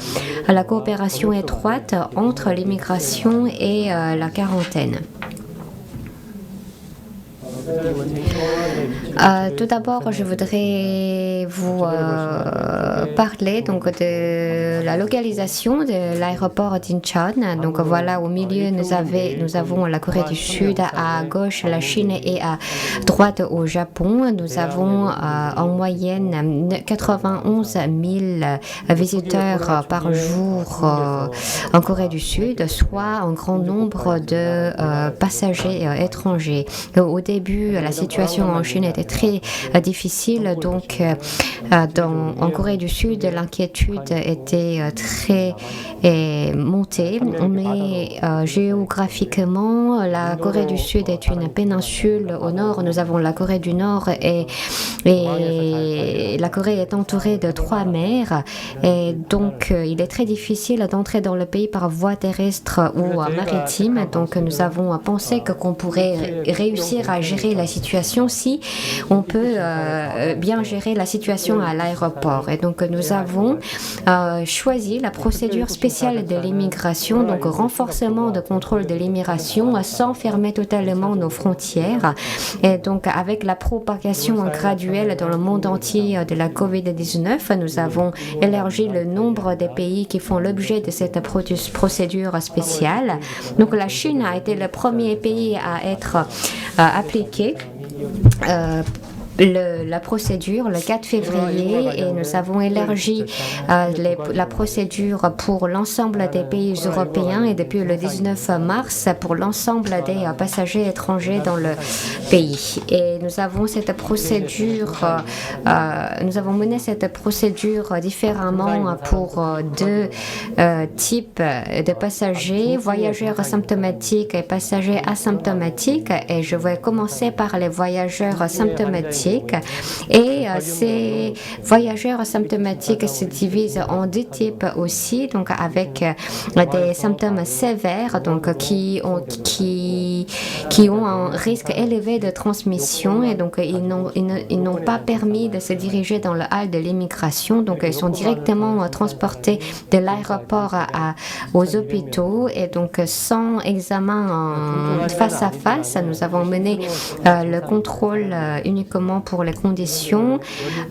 la coopération étroite entre l'immigration et la quarantaine. Tout d'abord, je voudrais vous parler donc de la localisation de l'aéroport d'Incheon. Donc voilà, au milieu, nous avons la Corée du Sud, à gauche la Chine et à droite au Japon. Nous avons en moyenne 91 000 visiteurs par jour en Corée du Sud, soit un grand nombre de passagers étrangers. Au début, la situation en Chine était très difficile, donc en Corée du Sud, l'inquiétude était très montée, mais géographiquement, la Corée du Sud est une péninsule. Au nord, nous avons la Corée du Nord et la Corée est entourée de 3 mers, et donc il est très difficile d'entrer dans le pays par voie terrestre ou maritime. Donc nous avons pensé qu'on pourrait réussir à gérer la situation si on peut bien gérer la situation à l'aéroport. Et donc nous avons choisi la procédure spéciale de l'immigration, donc renforcement de contrôle de l'immigration sans fermer totalement nos frontières. Et donc avec la propagation graduelle dans le monde entier de la COVID-19, nous avons élargi le nombre des pays qui font l'objet de cette procédure spéciale. Donc la Chine a été le premier pays à être appliqué la procédure le 4 février et nous avons élargi la procédure pour l'ensemble des pays européens et depuis le 19 mars pour l'ensemble des passagers étrangers dans le pays. Et nous avons mené cette procédure différemment pour 2 types de passagers, voyageurs symptomatiques et passagers asymptomatiques. Et je vais commencer par les voyageurs symptomatiques. asymptomatiques. Et ces voyageurs asymptomatiques se divisent en deux types aussi, donc avec des symptômes sévères, donc qui ont un risque élevé de transmission, et donc ils n'ont pas permis de se diriger dans le hall de l'immigration, donc ils sont directement transportés de l'aéroport aux hôpitaux, et donc sans examen face à face, nous avons mené le contrôle uniquement pour les conditions.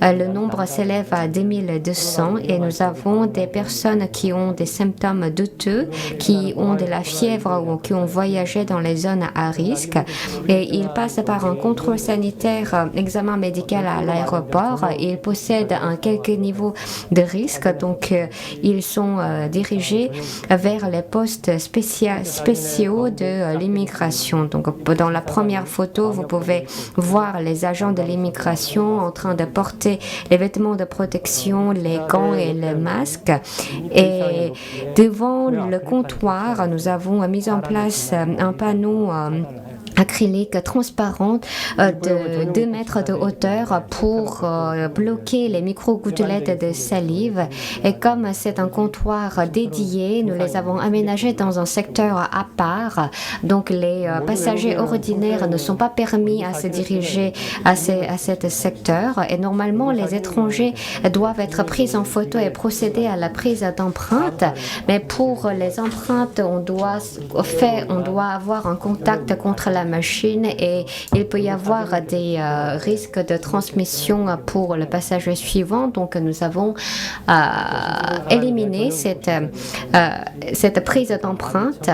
Le nombre s'élève à 2200 et nous avons des personnes qui ont des symptômes douteux, qui ont de la fièvre ou qui ont voyagé dans les zones à risque, et ils passent par un contrôle sanitaire, examen médical à l'aéroport. Ils possèdent un quelque niveau de risque, donc ils sont dirigés vers les postes spéciaux de l'immigration. Donc dans la première photo, vous pouvez voir les agents de l'immigration en train de porter les vêtements de protection, les gants et les masques. Et devant le comptoir, nous avons mis en place un panneau acrylique transparent de 2 mètres de hauteur pour bloquer les micro-gouttelettes de salive. Et comme c'est un comptoir dédié, nous les avons aménagés dans un secteur à part. Donc les passagers ordinaires ne sont pas permis à se diriger à cet secteur. Et normalement, les étrangers doivent être pris en photo et procéder à la prise d'empreintes. Mais pour les empreintes, on doit avoir un contact contre la machine, et il peut y avoir des risques de transmission pour le passager suivant. Donc nous avons éliminé cette prise d'empreinte,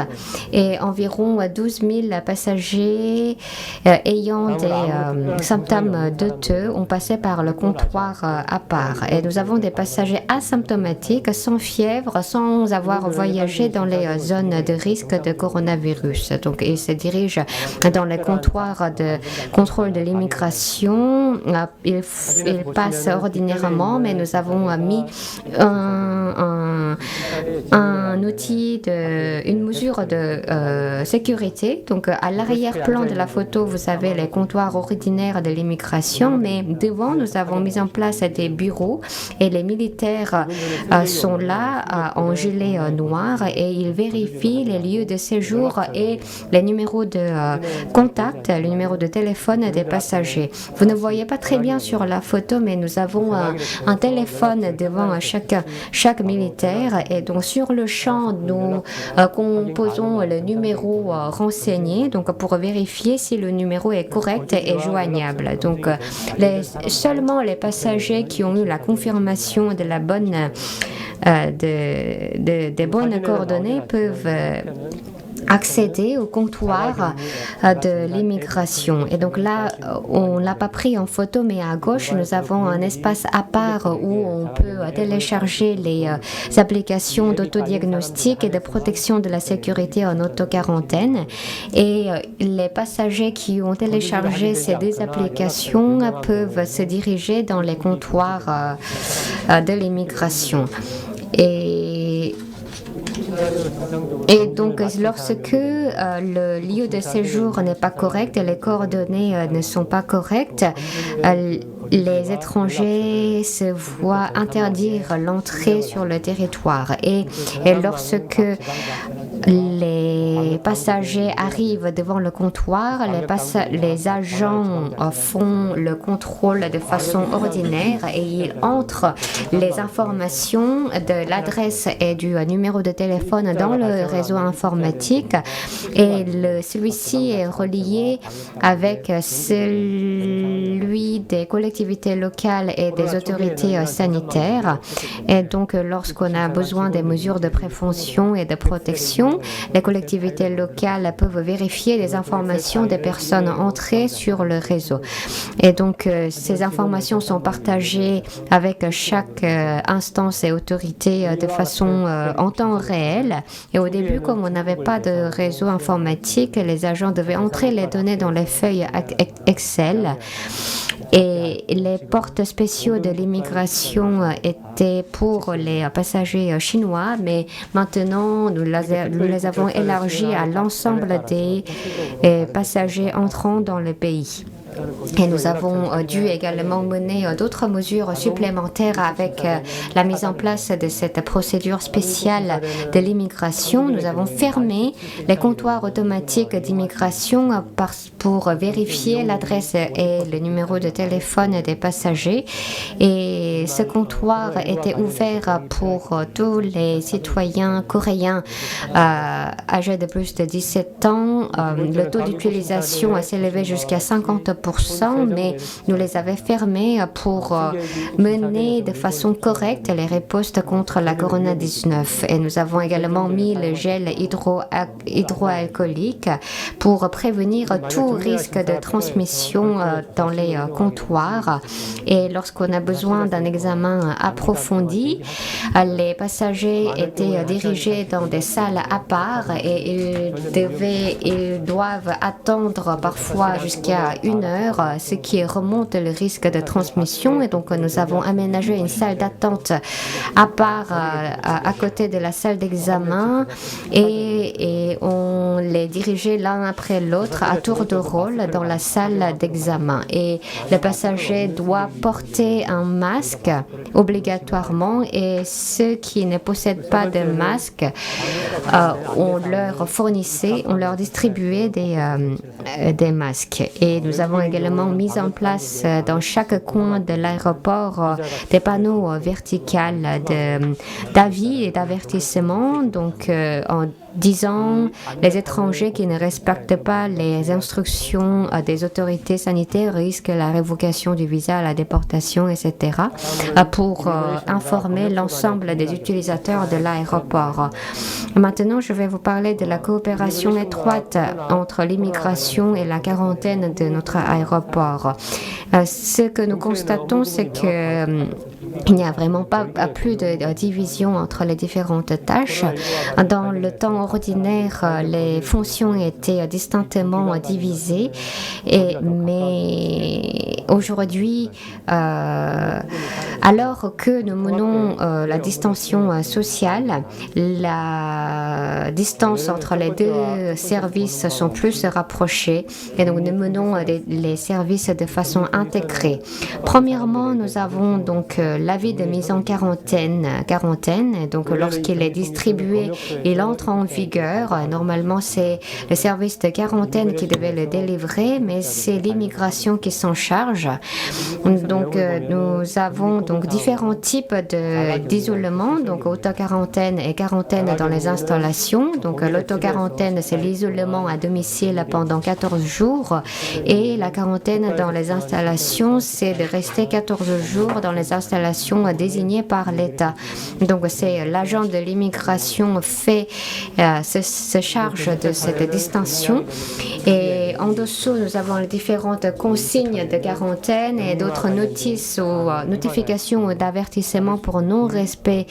et environ 12 000 passagers ayant des symptômes douteux ont passé par le comptoir à part. Et nous avons des passagers asymptomatiques, sans fièvre, sans avoir voyagé dans les zones de risque de coronavirus. Donc ils se dirigent dans les comptoirs de contrôle de l'immigration. Ils passent ordinairement, mais nous avons mis un outil, une mesure de sécurité. Donc à l'arrière-plan de la photo, vous avez les comptoirs ordinaires de l'immigration, mais devant, nous avons mis en place des bureaux, et les militaires sont là en gilet noir, et ils vérifient les lieux de séjour et les numéros de contact, le numéro de téléphone des passagers. Vous ne voyez pas très bien sur la photo, mais nous avons un téléphone devant chaque militaire, et donc sur le champ, nous composons le numéro renseigné, donc pour vérifier si le numéro est correct et joignable. Donc seulement les passagers qui ont eu la confirmation de la bonne des bonnes coordonnées peuvent accéder au comptoir de l'immigration. Et donc là, on ne l'a pas pris en photo, mais à gauche, nous avons un espace à part où on peut télécharger les applications d'autodiagnostic et de protection de la sécurité en auto-quarantaine. Et les passagers qui ont téléchargé ces deux applications peuvent se diriger dans les comptoirs de l'immigration. Et donc, lorsque le lieu de séjour n'est pas correct, les coordonnées ne sont pas correctes, les étrangers se voient interdire l'entrée sur le territoire. Et lorsque les passagers arrivent devant le comptoir, les agents font le contrôle de façon ordinaire, et ils entrent les informations de l'adresse et du numéro de téléphone dans le réseau informatique, et celui-ci est relié avec celui des collectivités locales et des autorités sanitaires. Et donc, lorsqu'on a besoin des mesures de prévention et de protection, les collectivités locales peuvent vérifier les informations des personnes entrées sur le réseau. Et donc, ces informations sont partagées avec chaque instance et autorité de façon en temps réel. Et au début, comme on n'avait pas de réseau informatique, les agents devaient entrer les données dans les feuilles Excel. Et les portes spéciaux de l'immigration étaient pour les passagers chinois, mais maintenant nous les avons élargis à l'ensemble des passagers entrant dans le pays. Et nous avons dû également mener d'autres mesures supplémentaires avec la mise en place de cette procédure spéciale de l'immigration. Nous avons fermé les comptoirs automatiques d'immigration pour vérifier l'adresse et le numéro de téléphone des passagers. Et ce comptoir était ouvert pour tous les citoyens coréens âgés de plus de 17 ans. Le taux d'utilisation s'est élevé jusqu'à 50%, mais nous les avons fermés pour mener de façon correcte les ripostes contre la Corona-19. Et nous avons également mis le gel hydroalcoolique pour prévenir tout risque de transmission dans les comptoirs. Et lorsqu'on a besoin d'un examen approfondi, les passagers étaient dirigés dans des salles à part et ils doivent attendre parfois jusqu'à 1 heure, ce qui remonte le risque de transmission. Et donc nous avons aménagé une salle d'attente à part à côté de la salle d'examen et on les dirigeait l'un après l'autre à tour de rôle dans la salle d'examen. Et le passager doit porter un masque obligatoirement, et ceux qui ne possèdent pas de masque, on leur distribuait des masques. Et nous avons également mis en place dans chaque coin de l'aéroport des panneaux verticaux d'avis et d'avertissement, donc en disant les étrangers qui ne respectent pas les instructions des autorités sanitaires risquent la révocation du visa, la déportation, etc., pour informer l'ensemble des utilisateurs de l'aéroport. Maintenant, je vais vous parler de la coopération étroite entre l'immigration et la quarantaine de notre aéroport. Ce que nous constatons, c'est que il n'y a vraiment pas plus de division entre les différentes tâches. Dans le temps ordinaire, les fonctions étaient distinctement divisées, mais aujourd'hui, alors que nous menons la distanciation sociale, la distance entre les deux services sont plus rapprochées, et donc nous menons les services de façon intégrée. Premièrement, nous avons donc l'avis de mise en quarantaine. Et donc lorsqu'il est distribué, il entre en vigueur. Normalement, c'est le service de quarantaine qui devait le délivrer, mais c'est l'immigration qui s'en charge. Donc nous avons donc différents types d'isolement, donc auto-quarantaine et quarantaine dans les installations. Donc l'auto-quarantaine, c'est l'isolement à domicile pendant 14 jours, et la quarantaine dans les installations, c'est de rester 14 jours dans les installations désignées par l'État. Donc c'est l'agent de l'immigration se charge de cette distinction. Et en dessous, nous avons les différentes consignes de quarantaine et d'autres notices ou notifications ou d'avertissement pour non-respect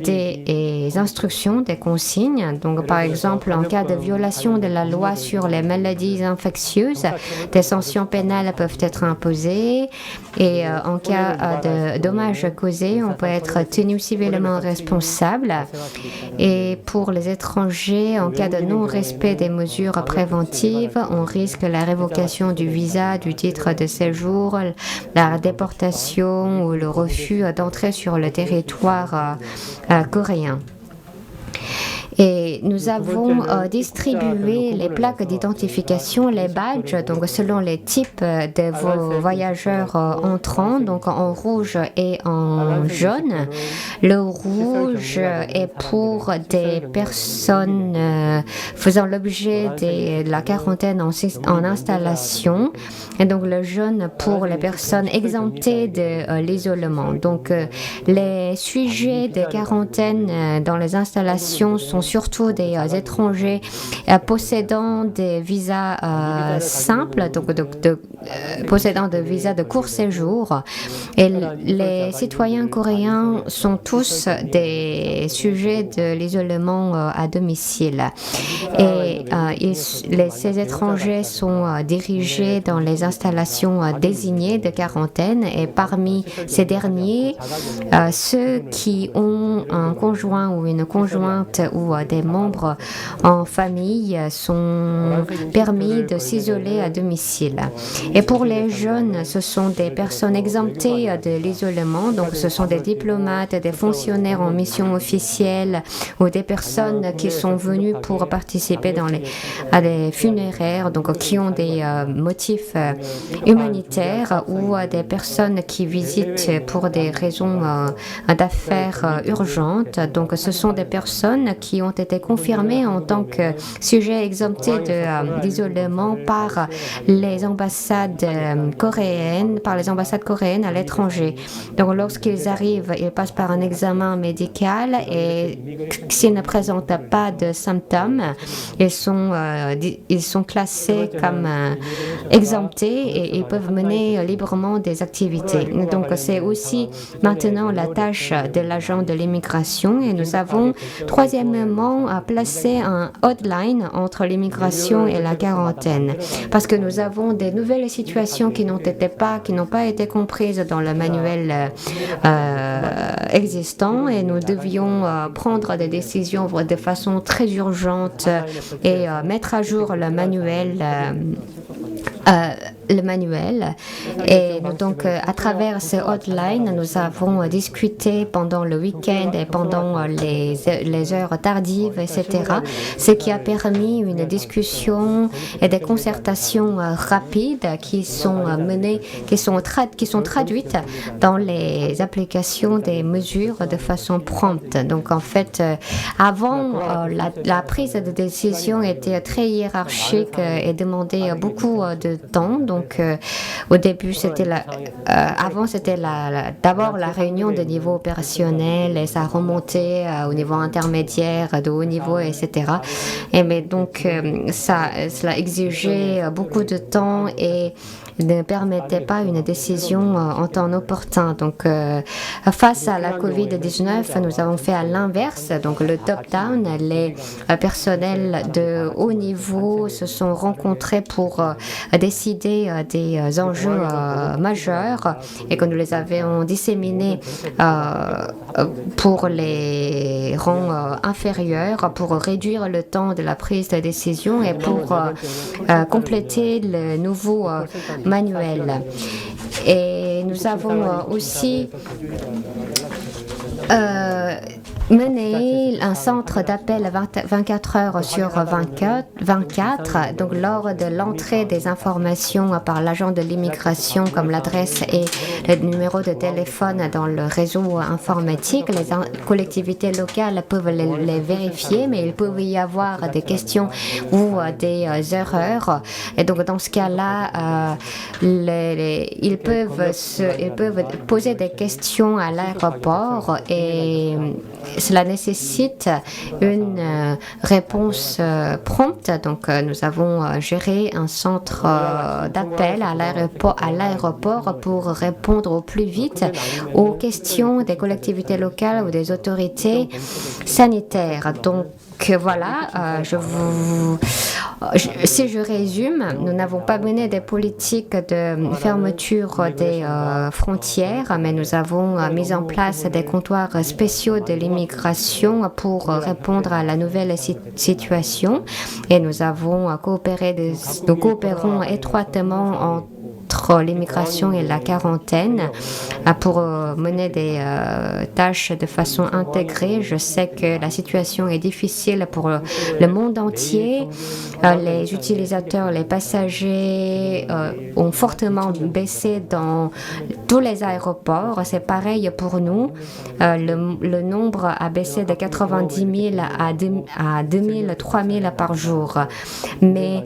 des instructions, des consignes. Donc par exemple, en cas de violation de la loi sur les maladies infectieuses, des sanctions pénales peuvent être imposées, et en cas de dommages causés, on peut être tenu civilement responsable. Et pour les étrangers, en cas de non-respect des mesures préventives, on risque la révocation du visa, du titre de séjour, la déportation ou le refus d'entrer sur le territoire coréen. Et nous avons distribué les plaques d'identification, les badges, donc selon les types de vos voyageurs entrants, donc en rouge et en jaune. Le rouge est pour des personnes faisant l'objet de la quarantaine en installation, et donc le jaune pour les personnes exemptées de l'isolement. Donc les sujets de quarantaine dans les installations sont surtout des étrangers possédant des visas simples, donc possédant des visas de court séjour. Et les citoyens coréens sont tous des sujets de l'isolement à domicile. Et ces étrangers sont dirigés dans les installations désignées de quarantaine, et parmi ces derniers, ceux qui ont un conjoint ou une conjointe ou ou des membres en famille sont permis de s'isoler à domicile. Et pour les jeunes, ce sont des personnes exemptées de l'isolement, donc ce sont des diplomates, des fonctionnaires en mission officielle ou des personnes qui sont venues pour participer à des funéraires, donc qui ont des motifs humanitaires ou des personnes qui visitent pour des raisons d'affaires urgentes. Donc ce sont des personnes qui ont été confirmées en tant que sujets exemptés d'isolement par les ambassades coréennes, à l'étranger. Donc lorsqu'ils arrivent, ils passent par un examen médical et s'ils ne présentent pas de symptômes, ils sont classés comme exemptés et ils peuvent mener librement des activités. Donc c'est aussi maintenant la tâche de l'agent de l'immigration et nous avons troisièmement placé un hotline entre l'immigration et la quarantaine parce que nous avons des nouvelles situations qui n'ont pas été comprises dans le manuel existant et nous devions prendre des décisions de façon très urgente et mettre à jour le manuel. Et donc à travers ce hotline, nous avons discuté pendant le week-end et pendant les heures tardives, etc., ce qui a permis une discussion et des concertations rapides qui sont menées, qui sont traduites dans les applications des mesures de façon prompte. Donc en fait, avant, la prise de décision était très hiérarchique et demandait beaucoup de temps. Donc, au début, avant, c'était d'abord la réunion de niveau opérationnel et ça remontait au niveau intermédiaire, de haut niveau, etc. Mais donc, cela exigeait beaucoup de temps et ne permettait pas une décision en temps opportun. Donc, face à la COVID-19, nous avons fait à l'inverse. Donc, le top-down, les personnels de haut niveau se sont rencontrés pour décider des enjeux majeurs et que nous les avions disséminés pour les rangs inférieurs, pour réduire le temps de la prise de décision et pour compléter le nouveau manuel. Et nous avons aussi mener un centre d'appel 24 heures sur 24, donc lors de l'entrée des informations par l'agent de l'immigration comme l'adresse et le numéro de téléphone dans le réseau informatique, les collectivités locales peuvent les vérifier, mais il peut y avoir des questions ou des erreurs. Et donc dans ce cas-là, ils peuvent poser des questions à l'aéroport et cela nécessite une réponse prompte. Donc, nous avons géré un centre d'appel à l'aéroport pour répondre au plus vite aux questions des collectivités locales ou des autorités sanitaires. Donc, voilà, si je résume, nous n'avons pas mené des politiques de fermeture des frontières, mais nous avons mis en place des comptoirs spéciaux de l'immigration pour répondre à la nouvelle situation et nous coopérons étroitement entre l'immigration et la quarantaine pour mener des tâches de façon intégrée. Je sais que la situation est difficile pour le monde entier. Les utilisateurs, les passagers ont fortement baissé dans tous les aéroports. C'est pareil pour nous. Le nombre a baissé de 90 000 à 2 000, 3 000 par jour. Mais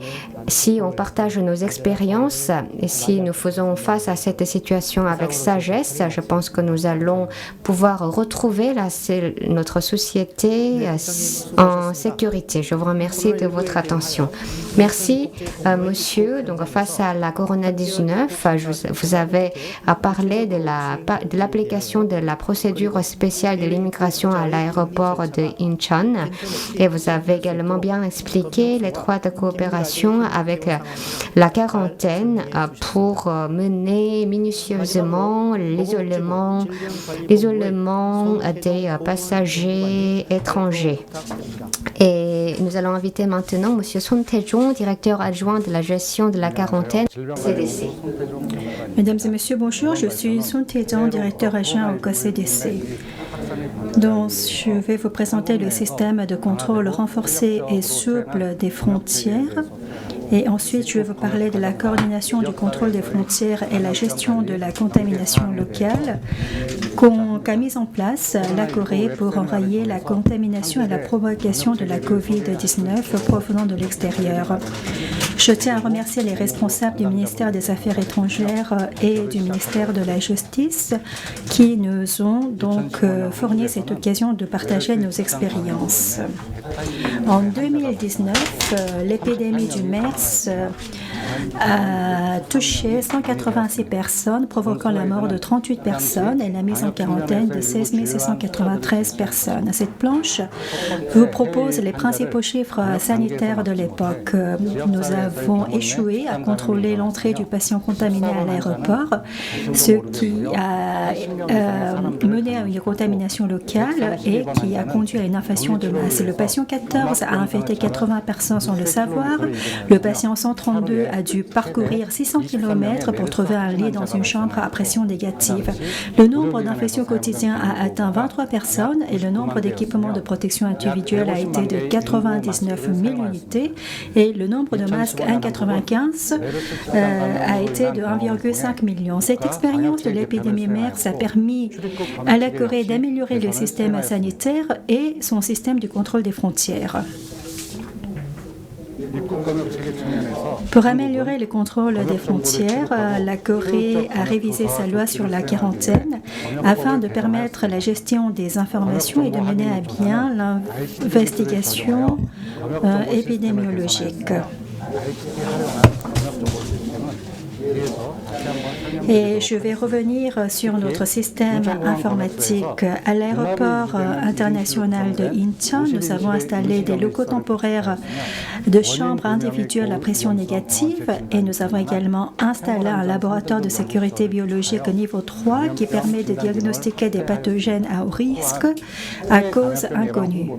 si on partage nos expériences et si nous faisons face à cette situation avec sagesse, je pense que nous allons pouvoir retrouver notre société en sécurité. Je vous remercie de votre attention. Merci, monsieur. Donc, face à la Corona-19, vous avez parlé de l'application de la procédure spéciale de l'immigration à l'aéroport de Incheon et vous avez également bien expliqué l'étroite coopération avec la quarantaine pour pour mener minutieusement l'isolement des passagers étrangers. Et nous allons inviter maintenant M. Son Tae-jong, directeur adjoint de la gestion de la quarantaine CDC. Mesdames et messieurs, bonjour. Je suis Son Tae-jong, directeur adjoint au KCDC. Donc, je vais vous présenter le système de contrôle renforcé et souple des frontières. Et ensuite, je vais vous parler de la coordination du contrôle des frontières et la gestion de la contamination locale qu'a mise en place la Corée pour enrayer la contamination et la propagation de la COVID-19 provenant de l'extérieur. Je tiens à remercier les responsables du ministère des Affaires étrangères et du ministère de la Justice qui nous ont donc fourni cette occasion de partager nos expériences. En 2019, l'épidémie du MERS a touché 186 personnes, provoquant la mort de 38 personnes et la mise en quarantaine de 16 693 personnes. Cette planche vous propose les principaux chiffres sanitaires de l'époque. Nous avons échoué à contrôler l'entrée du patient contaminé à l'aéroport, ce qui a mené à une contamination locale et qui a conduit à une infection de masse. Le patient 14 a infecté 80 personnes sans le savoir. Le patient 132 a dû parcourir 600 km pour trouver un lit dans une chambre à pression négative. Le nombre d'infections quotidiennes a atteint 23 personnes et le nombre d'équipements de protection individuelle a été de 99 000 unités et le nombre de masques N95 a été de 1,5 million. Cette expérience de l'épidémie MERS a permis à la Corée d'améliorer le système sanitaire et son système de contrôle des frontières. Pour améliorer le contrôle des frontières, la Corée a révisé sa loi sur la quarantaine afin de permettre la gestion des informations et de mener à bien l'investigation épidémiologique. Et je vais revenir sur notre système informatique. À l'aéroport international de Incheon, nous avons installé des locaux temporaires de chambres individuelles à pression négative et nous avons également installé un laboratoire de sécurité biologique niveau 3 qui permet de diagnostiquer des pathogènes à haut risque à cause inconnue.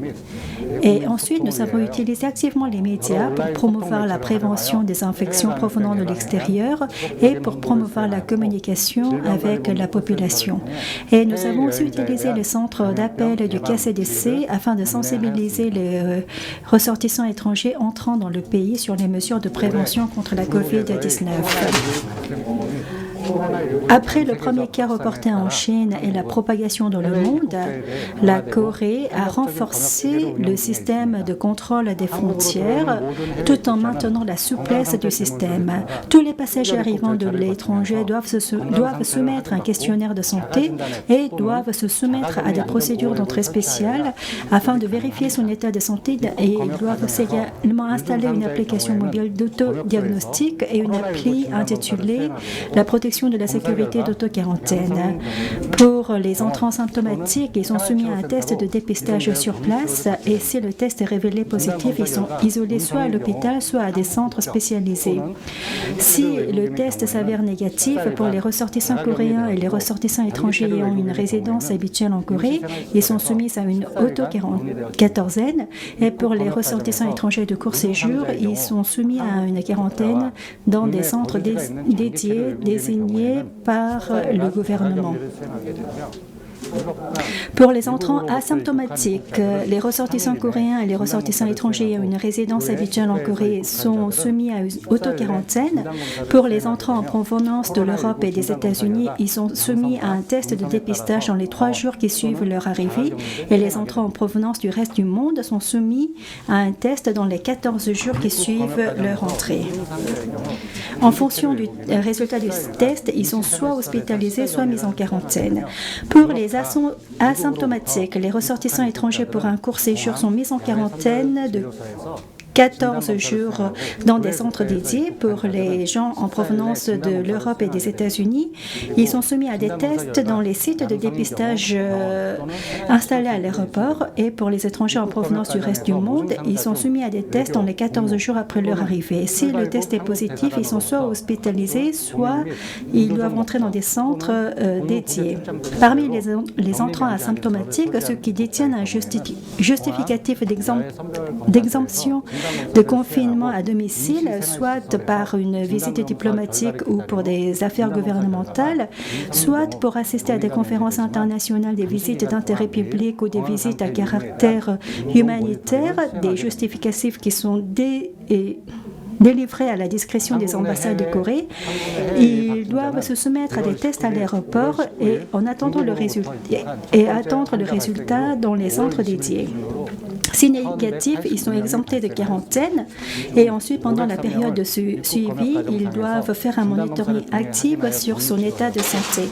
Et ensuite, nous avons utilisé activement les médias pour promouvoir la prévention des infections provenant de l'extérieur et pour promouvoir la communication avec la population. Et nous avons aussi utilisé le centre d'appel du KCDC afin de sensibiliser les ressortissants étrangers entrant dans le pays sur les mesures de prévention contre la COVID-19. Après le premier cas reporté en Chine et la propagation dans le monde, la Corée a renforcé le système de contrôle des frontières tout en maintenant la souplesse du système. Tous les passagers arrivant de l'étranger doivent soumettre un questionnaire de santé et doivent se soumettre à des procédures d'entrée spéciales afin de vérifier son état de santé et ils doivent également installer une application mobile d'autodiagnostic et une appli intitulée « La protection de la sécurité d'auto-quarantaine ». Pour les entrants symptomatiques, ils sont soumis à un test de dépistage sur place et si le test est révélé positif, ils sont isolés soit à l'hôpital, soit à des centres spécialisés. Si le test s'avère négatif, pour les ressortissants coréens et les ressortissants étrangers ayant une résidence habituelle en Corée, ils sont soumis à une auto-quarantaine et pour les ressortissants étrangers de court séjour, ils sont soumis à une quarantaine dans des centres dédiés désignés par le gouvernement. Pour les entrants asymptomatiques, les ressortissants coréens et les ressortissants étrangers ayant une résidence habituelle en Corée sont soumis à une auto-quarantaine. Pour les entrants en provenance de l'Europe et des États-Unis, ils sont soumis à un test de dépistage dans les 3 jours qui suivent leur arrivée et les entrants en provenance du reste du monde sont soumis à un test dans les 14 jours qui suivent leur entrée. En fonction du résultat du test, ils sont soit hospitalisés, soit mis en quarantaine. Pour les asymptomatiques, les ressortissants étrangers pour un court séjour sont mis en quarantaine 14 jours dans des centres dédiés pour les gens en provenance de l'Europe et des États-Unis. Ils sont soumis à des tests dans les sites de dépistage installés à l'aéroport, et pour les étrangers en provenance du reste du monde, ils sont soumis à des tests dans les 14 jours après leur arrivée. Si le test est positif, ils sont soit hospitalisés, soit ils doivent entrer dans des centres dédiés. Parmi les entrants asymptomatiques, ceux qui détiennent un justificatif d'exemption de confinement à domicile, soit par une visite diplomatique ou pour des affaires gouvernementales, soit pour assister à des conférences internationales, des visites d'intérêt public ou des visites à caractère humanitaire, des justificatifs qui sont délivrés à la discrétion des ambassades de Corée. Ils doivent se soumettre à des tests à l'aéroport et attendre le résultat dans les centres dédiés. Si négatifs, ils sont exemptés de quarantaine, et ensuite, pendant la période de suivi, ils doivent faire un monitoring actif sur son état de santé.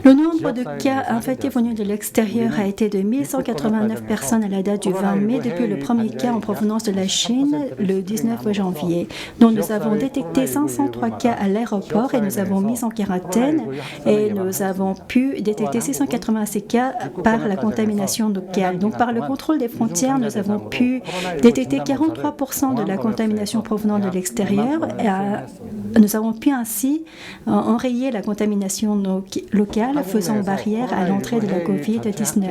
Le nombre de cas infectés venus de l'extérieur a été de 1189 personnes à la date du 20 mai, depuis le premier cas en provenance de la Chine le 19 janvier. Donc nous avons détecté 503 cas à l'aéroport et nous avons mis en quarantaine, et nous avons pu détecter 686 cas par la contamination locale. Donc par le contrôle des frontières, nous avons pu détecter 43% de la contamination provenant de l'extérieur, et nous avons pu ainsi enrayer la contamination locale, faisant barrière à l'entrée de la COVID-19.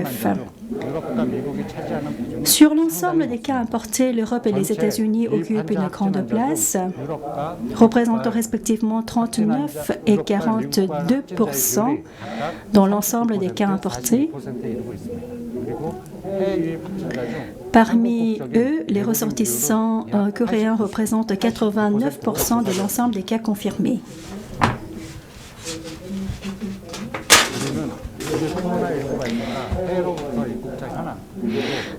Sur l'ensemble des cas importés, l'Europe et les États-Unis occupent une grande place, représentant respectivement 39 et 42% dans l'ensemble des cas importés. Parmi eux, les ressortissants coréens représentent 89% de l'ensemble des cas confirmés.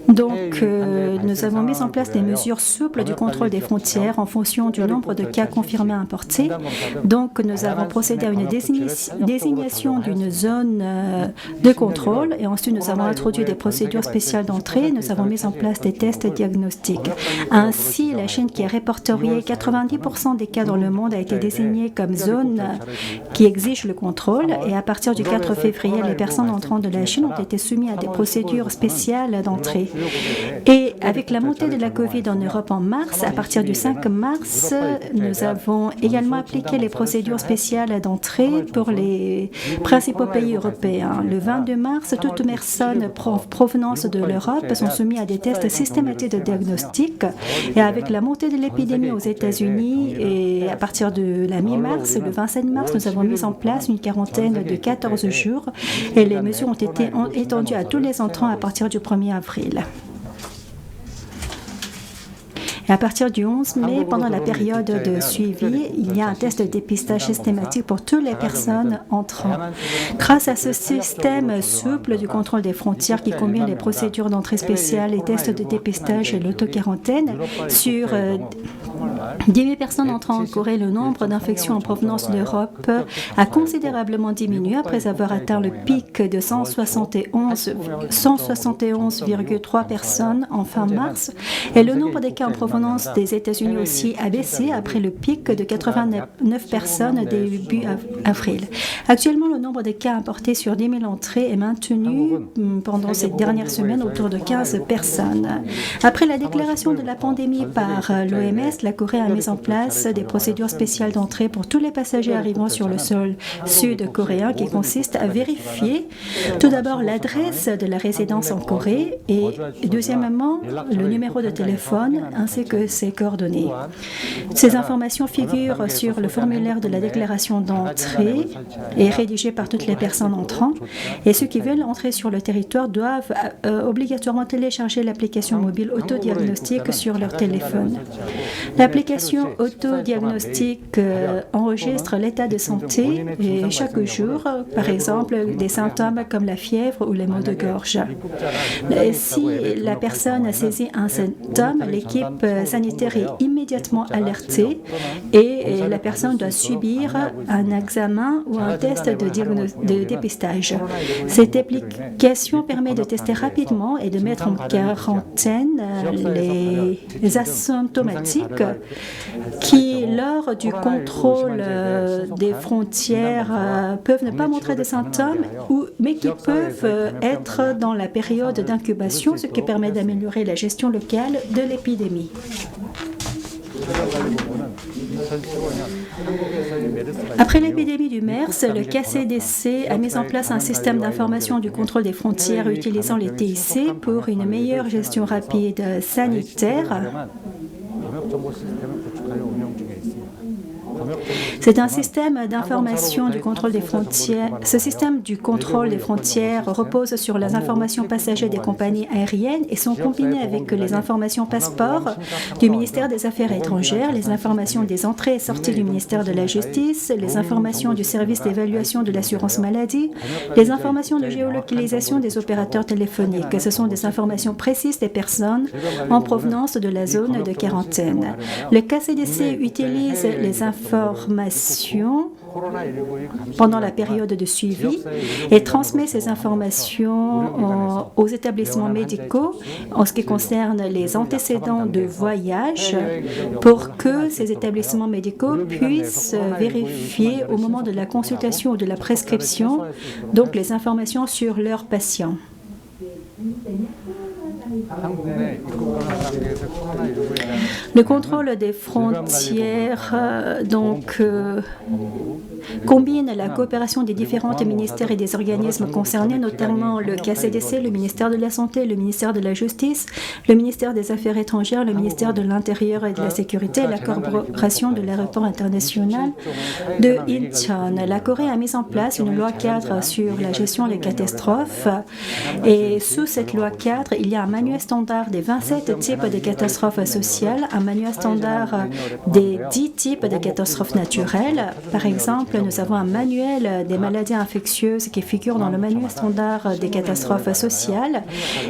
Donc, nous avons mis en place des mesures souples du contrôle des frontières en fonction du nombre de cas confirmés importés. Donc, nous avons procédé à une désignation d'une zone de contrôle, et ensuite nous avons introduit des procédures spéciales d'entrée. Nous avons mis en place des tests diagnostiques. Ainsi, la Chine, qui a répertorié 90% des cas dans le monde, a été désignée comme zone qui exige le contrôle, et à partir du 4 février, les personnes entrant de la Chine ont été soumises à des procédures spéciales d'entrée. Et avec la montée de la COVID en Europe en mars, à partir du 5 mars, nous avons également appliqué les procédures spéciales d'entrée pour les principaux pays européens. Le 22 mars, toutes personnes provenance de l'Europe sont soumises à des tests systématiques de diagnostic. Et avec la montée de l'épidémie aux États-Unis, et à partir de la mi-mars, le 27 mars, nous avons mis en place une quarantaine de 14 jours, et les mesures ont été étendues à tous les entrants à partir du 1er avril. Et à partir du 11 mai, pendant la période de suivi, il y a un test de dépistage systématique pour toutes les personnes entrant. Grâce à ce système souple du contrôle des frontières qui combine les procédures d'entrée spéciale, les tests de dépistage et l'auto-quarantaine, sur 10 000 personnes entrant en Corée, le nombre d'infections en provenance d'Europe a considérablement diminué après avoir atteint le pic de 171,3 personnes en fin mars, et le nombre des cas en provenance des États-Unis aussi a baissé après le pic de 89 personnes début avril. Actuellement, le nombre de cas importés sur 10 000 entrées est maintenu pendant cette dernière semaine autour de 15 personnes. Après la déclaration de la pandémie par l'OMS, la Corée a mis en place des procédures spéciales d'entrée pour tous les passagers arrivant sur le sol sud-coréen, qui consistent à vérifier tout d'abord l'adresse de la résidence en Corée, et deuxièmement le numéro de téléphone ainsi que ses coordonnées. Ces informations figurent sur le formulaire de la déclaration d'entrée et rédigé par toutes les personnes entrant, et ceux qui veulent entrer sur le territoire doivent obligatoirement télécharger l'application mobile autodiagnostic sur leur téléphone. L'application autodiagnostic enregistre l'état de santé et chaque jour, par exemple, des symptômes comme la fièvre ou les maux de gorge. Si la personne a saisi un symptôme, l'équipe sanitaire est immédiatement alerté et la personne doit subir un examen ou un test de dépistage. Cette application permet de tester rapidement et de mettre en quarantaine les asymptomatiques qui, lors du contrôle des frontières, peuvent ne pas montrer de symptômes, mais qui peuvent être dans la période d'incubation, ce qui permet d'améliorer la gestion locale de l'épidémie. Après l'épidémie du MERS, le KCDC a mis en place un système d'information du contrôle des frontières utilisant les TIC pour une meilleure gestion rapide sanitaire. C'est un système d'information du contrôle des frontières. Ce système du contrôle des frontières repose sur les informations passagers des compagnies aériennes et sont combinées avec les informations passeports du ministère des Affaires étrangères, les informations des entrées et sorties du ministère de la Justice, les informations du service d'évaluation de l'assurance maladie, les informations de géolocalisation des opérateurs téléphoniques. Ce sont des informations précises des personnes en provenance de la zone de quarantaine. Le KCDC utilise les informations pendant la période de suivi et transmet ces informations aux établissements médicaux en ce qui concerne les antécédents de voyage pour que ces établissements médicaux puissent vérifier au moment de la consultation ou de la prescription donc les informations sur leurs patients. Le contrôle des frontières combine la coopération des différents ministères et des organismes concernés, notamment le KCDC, le ministère de la Santé, le ministère de la Justice, le ministère des Affaires étrangères, le ministère de l'Intérieur et de la Sécurité et la corporation de l'aéroport international de Incheon. La Corée a mis en place une loi cadre sur la gestion des catastrophes et sous cette loi cadre, il y a un manuel standard des 27 types de catastrophes sociales, un manuel standard des 10 types de catastrophes naturelles. Par exemple, nous avons un manuel des maladies infectieuses qui figure dans le manuel standard des catastrophes sociales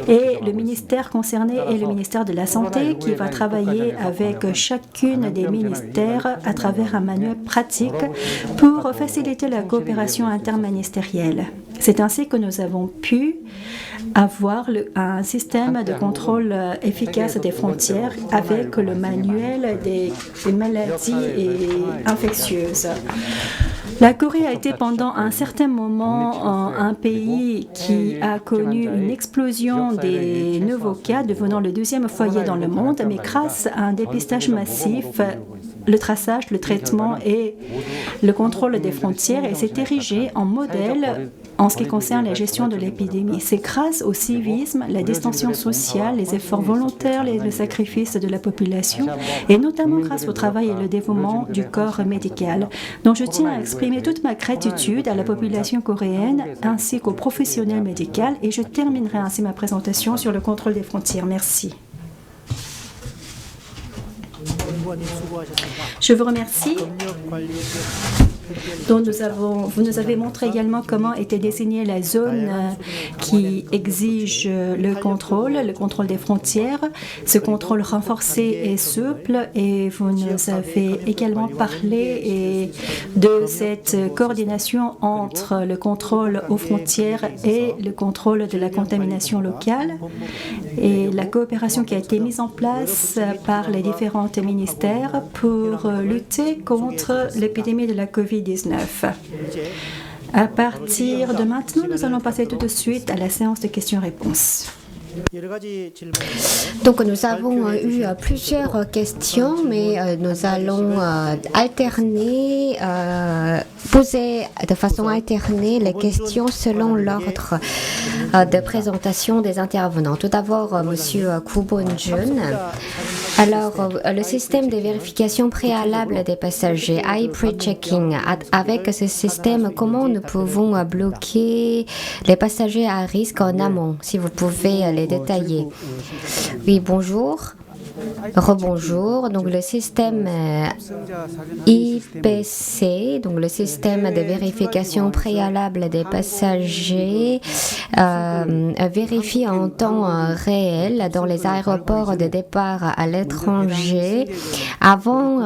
et le ministère concerné est le ministère de la Santé qui va travailler avec chacune des ministères à travers un manuel pratique pour faciliter la coopération interministérielle. C'est ainsi que nous avons pu avoir un système de contrôle efficace des frontières avec le manuel des maladies infectieuses. La Corée a été pendant un certain moment un pays qui a connu une explosion des nouveaux cas, devenant le deuxième foyer dans le monde, mais grâce à un dépistage massif, le traçage, le traitement et le contrôle des frontières, et s'est érigé en modèle en ce qui concerne la gestion de l'épidémie. C'est grâce au civisme, la distanciation sociale, les efforts volontaires et le sacrifice de la population, et notamment grâce au travail et le dévouement du corps médical. Donc je tiens à exprimer toute ma gratitude à la population coréenne ainsi qu'aux professionnels médicaux, et je terminerai ainsi ma présentation sur le contrôle des frontières. Merci. Je vous remercie. Donc vous nous avez montré également comment était désignée la zone qui exige le contrôle des frontières. Ce contrôle renforcé et souple, et vous nous avez également parlé de cette coordination entre le contrôle aux frontières et le contrôle de la contamination locale et la coopération qui a été mise en place par les différents ministères pour lutter contre l'épidémie de la COVID-19. À partir de maintenant, nous allons passer tout de suite à la séance de questions-réponses. Donc nous avons eu plusieurs questions, mais nous allons alterner, poser de façon alternée les questions selon l'ordre de présentation des intervenants. Tout d'abord, M. Koo Bon-jun. Alors, le système de vérification préalable des passagers, pre-checking, avec ce système, comment nous pouvons bloquer les passagers à risque en amont, si vous pouvez les détailler. Oui, bonjour. Rebonjour. Donc le système IPC, donc le système de vérification préalable des passagers, vérifie en temps réel dans les aéroports de départ à l'étranger avant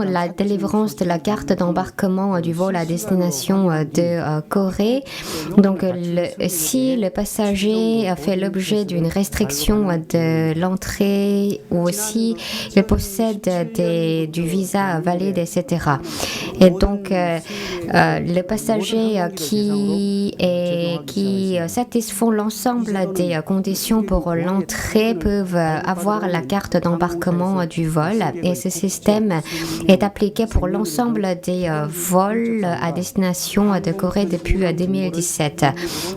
la délivrance de la carte d'embarquement du vol à destination de Corée. Donc si le passager fait l'objet d'une restriction de l'entrée ou aussi il possède du visa valide, etc. Et donc, les passagers qui satisfont l'ensemble des conditions pour l'entrée peuvent avoir la carte d'embarquement du vol. Et ce système est appliqué pour l'ensemble des vols à destination de Corée depuis 2017.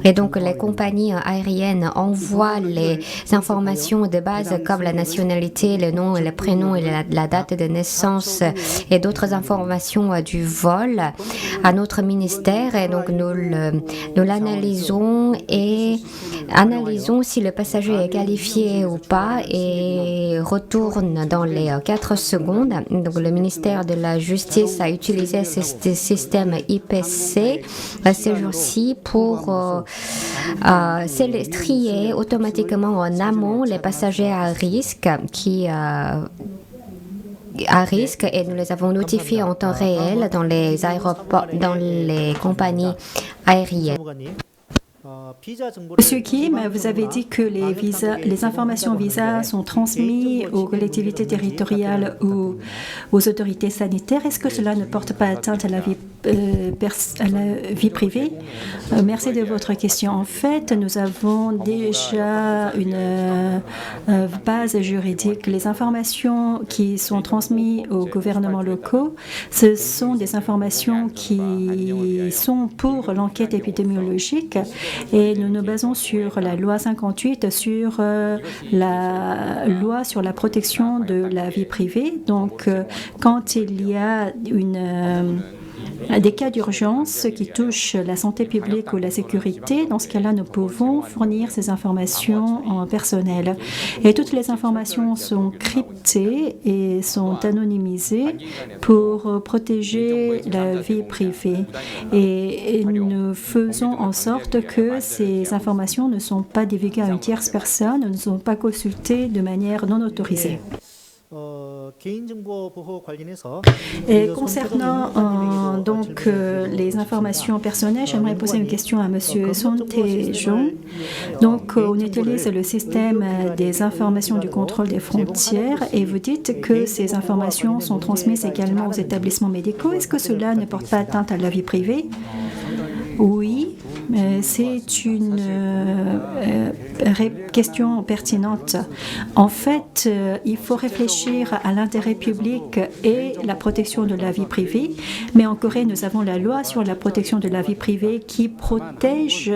Et donc, les compagnies aériennes envoient les informations de base comme la nationalité, le nom, le prénom et la date de naissance et d'autres informations du vol à notre ministère. Et donc, nous l'analysons et analysons si le passager est qualifié ou pas et retourne dans les 4 secondes. Donc, le ministère de la Justice a utilisé ce système IPC ces jours-ci pour trier automatiquement en amont les passagers à risque et nous les avons notifiés en temps réel dans les aéroports, dans les compagnies aériennes. Monsieur Kim, vous avez dit que les informations visa sont transmises aux collectivités territoriales ou aux autorités sanitaires. Est-ce que cela ne porte pas atteinte à la vie privée? Merci de votre question. En fait, nous avons déjà une base juridique. Les informations qui sont transmises aux gouvernements locaux, ce sont des informations qui sont pour l'enquête épidémiologique. Et nous nous basons sur la loi 58, sur la loi sur la protection de la vie privée. Donc, quand il y a des cas d'urgence qui touchent la santé publique ou la sécurité, dans ce cas-là, nous pouvons fournir ces informations en personnel. Et toutes les informations sont cryptées et sont anonymisées pour protéger la vie privée. Et nous faisons en sorte que ces informations ne sont pas divulguées à une tierce personne, ne sont pas consultées de manière non autorisée. Et concernant les informations personnelles, j'aimerais poser une question à Monsieur Son Tae-jong. Donc, on utilise le système des informations du contrôle des frontières et vous dites que ces informations sont transmises également aux établissements médicaux. Est-ce que cela ne porte pas atteinte à la vie privée? Oui, c'est une question pertinente. En fait, il faut réfléchir à l'intérêt public et la protection de la vie privée. Mais en Corée, nous avons la loi sur la protection de la vie privée qui protège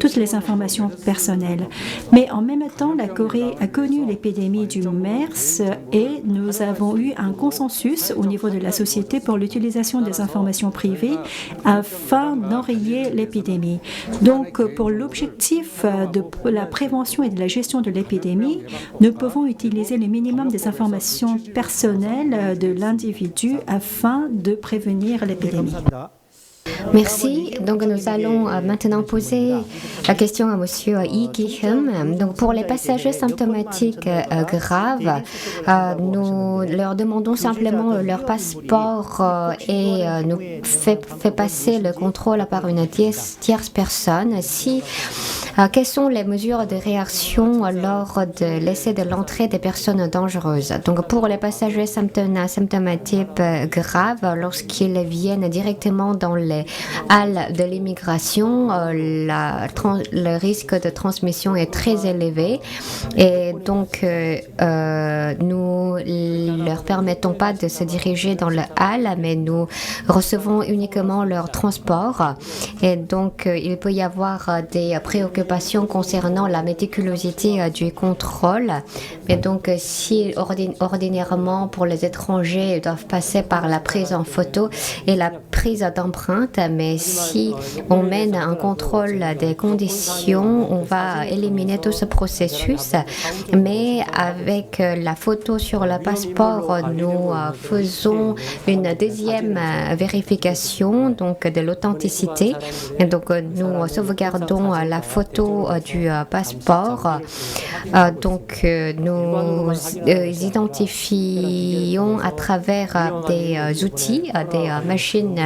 toutes les informations personnelles. Mais en même temps, la Corée a connu l'épidémie du MERS et nous avons eu un consensus au niveau de la société pour l'utilisation des informations privées afin d'enrayer l'épidémie. Donc, pour l'objectif de la prévention et de la gestion de l'épidémie, nous pouvons utiliser le minimum des informations personnelles de l'individu afin de prévenir l'épidémie. Merci. Donc, nous allons maintenant poser la question à Monsieur Lee Ki-hum. Donc, pour les passagers symptomatiques graves, nous leur demandons simplement leur passeport et nous fait passer le contrôle par une tierce personne. Quelles sont les mesures de réaction lors de l'essai de l'entrée des personnes dangereuses? Donc, pour les passagers symptomatiques graves, lorsqu'ils viennent directement dans les halles de l'immigration, le risque de transmission est très élevé et donc nous ne leur permettons pas de se diriger dans la halle, mais nous recevons uniquement leur transport et donc il peut y avoir des préoccupations préoccupations concernant la méticulosité du contrôle. Mais donc, si ordinairement pour les étrangers, ils doivent passer par la prise en photo et la prise d'empreinte, mais si on mène un contrôle des conditions, on va éliminer tout ce processus. Mais avec la photo sur le passeport, nous faisons une deuxième vérification donc de l'authenticité. Et donc nous sauvegardons la photo du passeport. Donc nous identifions à travers des outils, des machines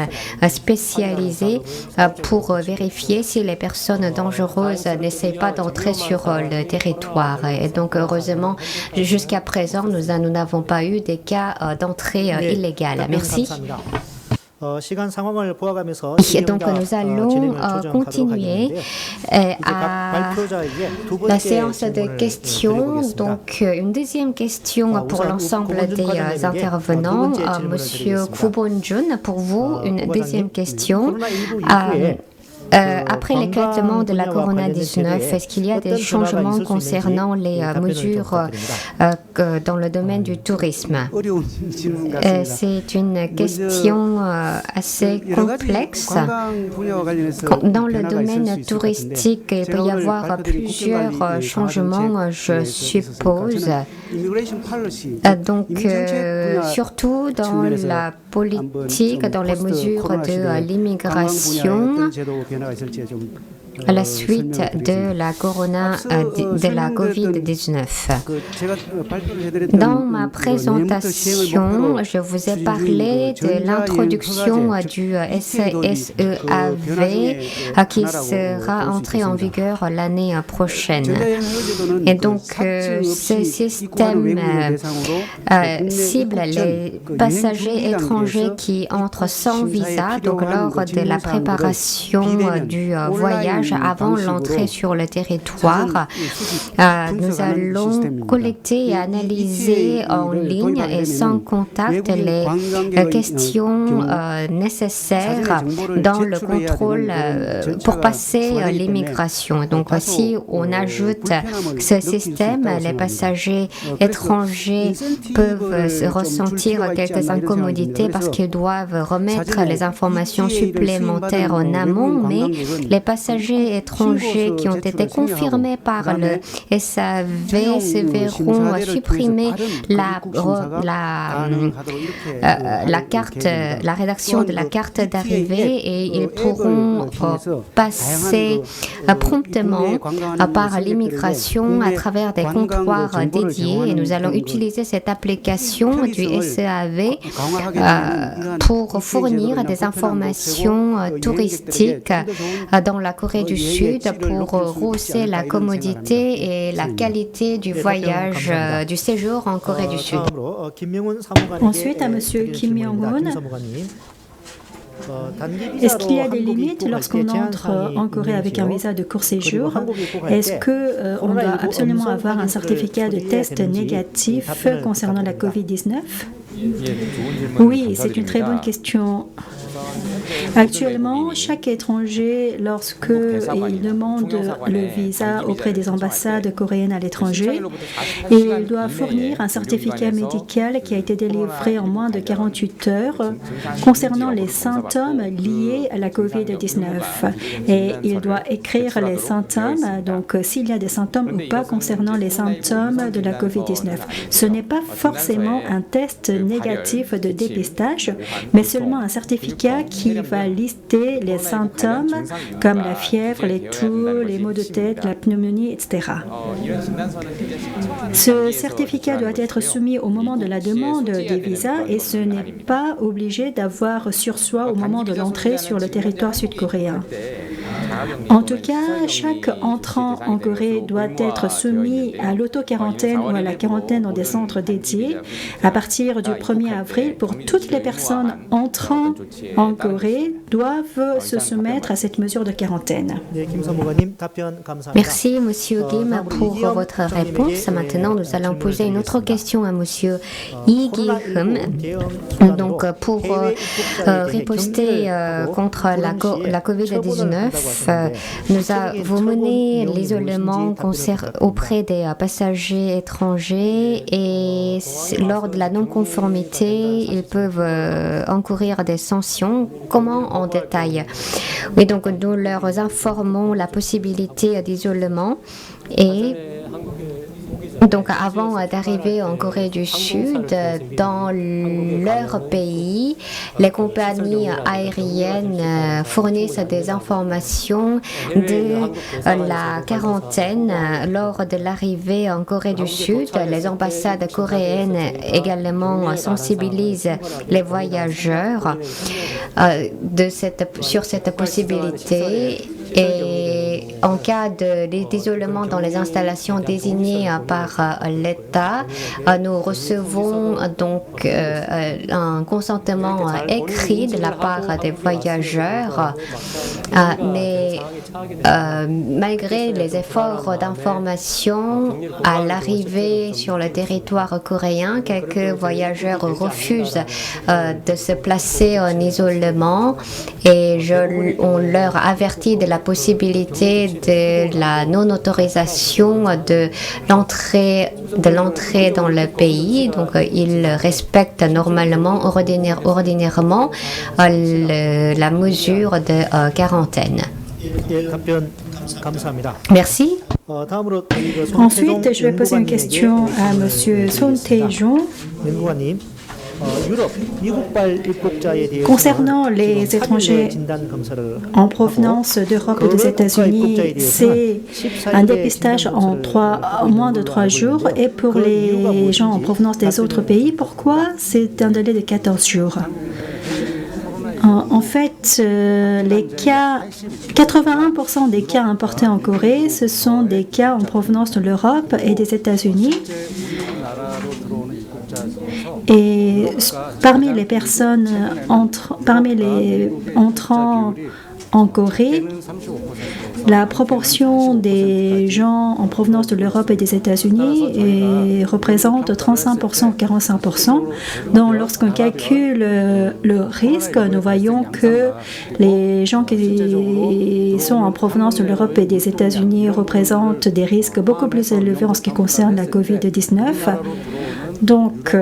spécialisées pour vérifier si les personnes dangereuses n'essaient pas d'entrer sur le territoire. Et donc heureusement, jusqu'à présent, nous n'avons pas eu des cas d'entrée illégale. Merci. Et donc nous allons continuer à la séance de questions. Donc une deuxième question pour l'ensemble des intervenants. Monsieur Koo Bon-jun, pour vous, une deuxième question. Après l'éclatement de la Corona-19, est-ce qu'il y a des changements concernant les mesures dans le domaine du tourisme? C'est une question assez complexe. Dans le domaine touristique, il peut y avoir plusieurs changements, je suppose. Donc, surtout dans la politique, dans les mesures de l'immigration, à la suite de la COVID-19. Dans ma présentation, je vous ai parlé de l'introduction du SEAV qui sera entré en vigueur l'année prochaine. Et donc, ce système cible les passagers étrangers qui entrent sans visa, donc lors de la préparation du voyage avant l'entrée sur le territoire. Nous allons collecter et analyser en ligne et sans contact les questions nécessaires dans le contrôle pour passer l'immigration. Donc, si on ajoute ce système, les passagers étrangers peuvent ressentir quelques incommodités parce qu'ils doivent remettre les informations supplémentaires en amont, mais les passagers étrangers qui ont été confirmés par le SAV se verront supprimer la rédaction de la carte d'arrivée et ils pourront passer promptement par l'immigration à travers des comptoirs dédiés et nous allons utiliser cette application du SAV pour fournir des informations touristiques dans la Corée du Sud pour rehausser la commodité et la qualité du voyage, du séjour en Corée du Sud. Ensuite, à M. Kim Myung-hoon. Est-ce qu'il y a des limites lorsqu'on entre en Corée avec un visa de court séjour? Est-ce qu'on doit absolument avoir un certificat de test négatif concernant la COVID-19? Oui, c'est une très bonne question. Actuellement, chaque étranger, lorsqu'il demande le visa auprès des ambassades coréennes à l'étranger, il doit fournir un certificat médical qui a été délivré en moins de 48 heures concernant les symptômes liés à la COVID-19. Et il doit écrire les symptômes, donc s'il y a des symptômes ou pas concernant les symptômes de la COVID-19. Ce n'est pas forcément un test négatif de dépistage, mais seulement un certificat qui va lister les symptômes comme la fièvre, les toux, les maux de tête, la pneumonie, etc. Ce certificat doit être soumis au moment de la demande des visas et ce n'est pas obligé d'avoir sur soi au moment de l'entrée sur le territoire sud-coréen. En tout cas, chaque entrant en Corée doit être soumis à l'auto-quarantaine ou à la quarantaine dans des centres dédiés à partir du 1er avril. Pour toutes les personnes entrant en Corée doivent se soumettre à cette mesure de quarantaine. Merci, Monsieur Kim, pour votre réponse. Maintenant, nous allons poser une autre question à Monsieur Lee Gi-hum. Donc, pour riposter contre la COVID-19, nous avons mené l'isolement auprès des passagers étrangers et lors de la non-conformité, ils peuvent encourir des sanctions. Comment en détail? Oui, donc nous leur informons la possibilité d'isolement et donc avant d'arriver en Corée du Sud, dans leur pays, les compagnies aériennes fournissent des informations de la quarantaine lors de l'arrivée en Corée du Sud. Les ambassades coréennes également sensibilisent les voyageurs sur cette possibilité. Et en cas d'isolement dans les installations désignées par l'État, nous recevons donc un consentement écrit de la part des voyageurs. Mais malgré les efforts d'information, à l'arrivée sur le territoire coréen, quelques voyageurs refusent de se placer en isolement et on leur avertit de la possibilité de la non-autorisation de l'entrée dans le pays. Donc, ils respectent normalement, ordinairement, la mesure de quarantaine. Merci. Ensuite, je vais poser une question à M. Son Tae-jong. Concernant les étrangers en provenance d'Europe et des États-Unis, c'est un dépistage en moins de 3 jours. Et pour les gens en provenance des autres pays, pourquoi c'est un délai de 14 jours? En fait, les cas, 81% des cas importés en Corée, ce sont des cas en provenance de l'Europe et des États-Unis. Et parmi les personnes parmi les entrants en Corée, la proportion des gens en provenance de l'Europe et des États-Unis représente 35% ou 45%. Donc, lorsqu'on calcule le risque, nous voyons que les gens qui sont en provenance de l'Europe et des États-Unis représentent des risques beaucoup plus élevés en ce qui concerne la COVID-19. Donc,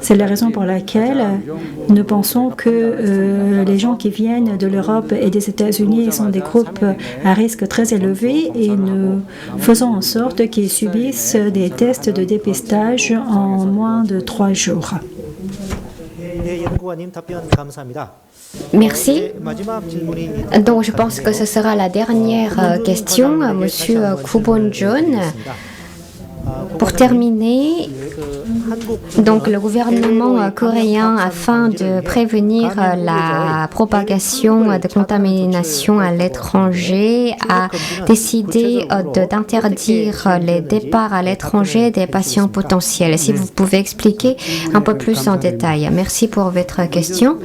c'est la raison pour laquelle nous pensons que les gens qui viennent de l'Europe et des États-Unis sont des groupes à risque très élevé et nous faisons en sorte qu'ils subissent des tests de dépistage en moins de 3 jours. Merci. Donc, je pense que ce sera la dernière question, Monsieur Koo Bon-jun. Pour terminer, donc le gouvernement coréen, afin de prévenir la propagation de contamination à l'étranger, a décidé d'interdire les départs à l'étranger des patients potentiels. Si vous pouvez expliquer un peu plus en détail. Merci pour votre question.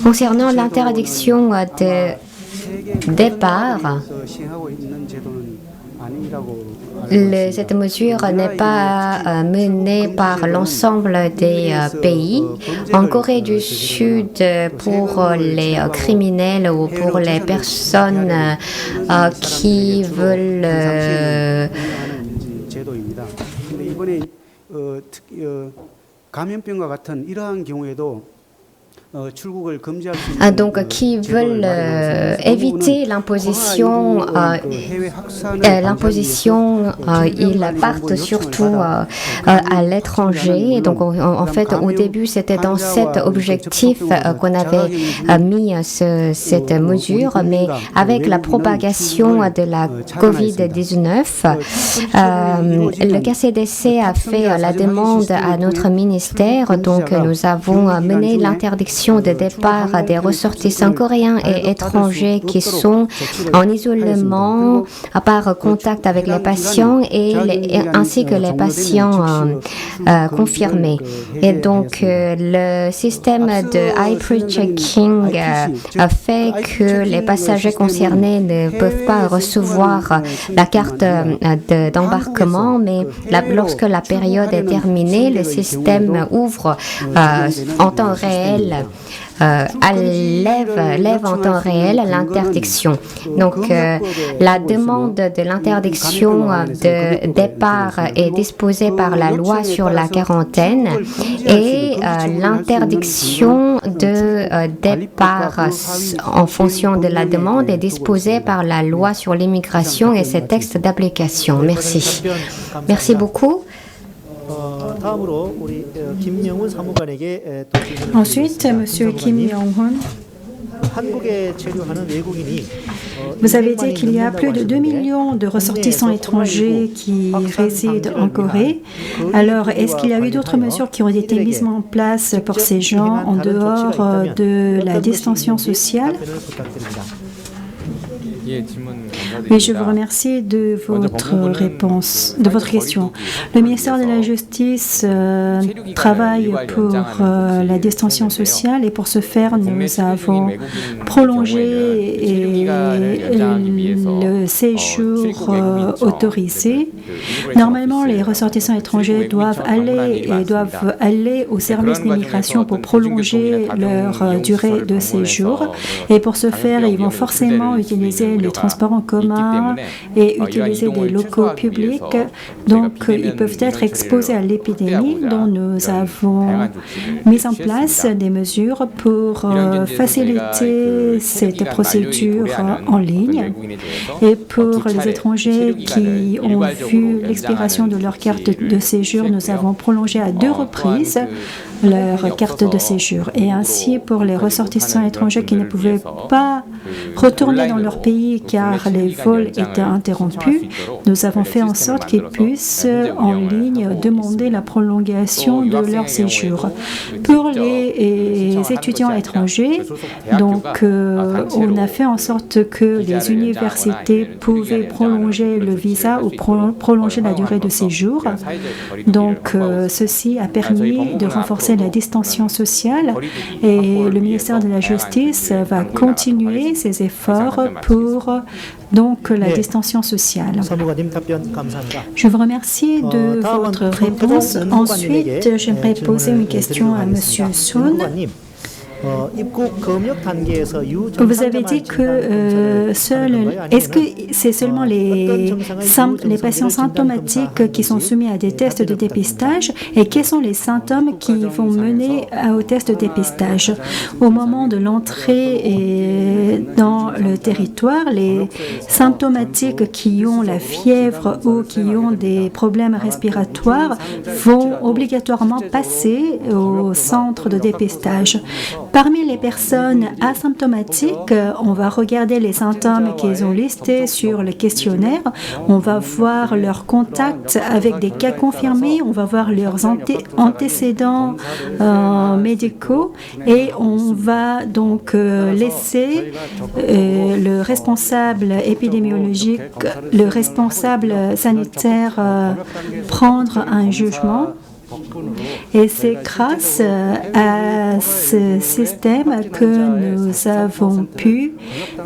Concernant l'interdiction de départ, cette mesure n'est pas menée par l'ensemble des pays. En Corée du Sud, pour les criminels ou pour les personnes qui veulent donc qui veulent éviter l'imposition, ils partent surtout à l'étranger. Donc en fait, au début, c'était dans cet objectif qu'on avait mis cette mesure, mais avec la propagation de la COVID-19, le KCDC a fait la demande à notre ministère, donc nous avons mené l'interdiction de départ des ressortissants coréens et étrangers qui sont en isolement par contact avec les patients ainsi que les patients confirmés. Et donc, le système de pre-checking fait que les passagers concernés ne peuvent pas recevoir la carte d'embarquement, mais lorsque la période est terminée, le système ouvre en temps réel lève en temps réel l'interdiction. Donc, la demande de l'interdiction de départ est disposée par la loi sur la quarantaine et l'interdiction de départ en fonction de la demande est disposée par la loi sur l'immigration et ses textes d'application. Merci. Merci beaucoup. Ensuite, M. Kim Yong-hun. Vous avez dit qu'il y a plus de 2 millions de ressortissants étrangers qui résident en Corée. Alors, est-ce qu'il y a eu d'autres mesures qui ont été mises en place pour ces gens en dehors de la distanciation sociale? Oui, je vous remercie de votre réponse, de votre question. Le ministère de la Justice travaille pour la distanciation sociale et pour ce faire, nous avons prolongé le séjour autorisé. Normalement, les ressortissants étrangers doivent aller au service d'immigration pour prolonger leur durée de séjour. Et pour ce faire, ils vont forcément utiliser les transports en commun et utiliser des locaux publics. Donc, ils peuvent être exposés à l'épidémie dont nous avons mis en place des mesures pour faciliter cette procédure en ligne. Et pour les étrangers qui ont vu l'expiration de leur carte de séjour, nous avons prolongé à 2 reprises leur carte de séjour. Et ainsi, pour les ressortissants étrangers qui ne pouvaient pas retourner dans leur pays car les vols étaient interrompus, nous avons fait en sorte qu'ils puissent en ligne demander la prolongation de leur séjour. Pour les étudiants étrangers, donc on a fait en sorte que les universités pouvaient prolonger le visa ou prolonger la durée de séjour. Donc ceci a permis de renforcer la distanciation sociale et le ministère de la Justice va continuer ses efforts pour donc la distanciation sociale. Je vous remercie de votre réponse. Ensuite, j'aimerais poser une question à M. Sun. Vous avez dit que est-ce que c'est seulement les patients symptomatiques qui sont soumis à des tests de dépistage et quels sont les symptômes qui vont mener au test de dépistage? Au moment de l'entrée dans le territoire, les symptomatiques qui ont la fièvre ou qui ont des problèmes respiratoires vont obligatoirement passer au centre de dépistage. Parmi les personnes asymptomatiques, on va regarder les symptômes qu'ils ont listés sur le questionnaire. On va voir leurs contacts avec des cas confirmés. On va voir leurs antécédents médicaux et on va donc laisser le responsable épidémiologique, le responsable sanitaire prendre un jugement. Et c'est grâce à ce système que nous avons pu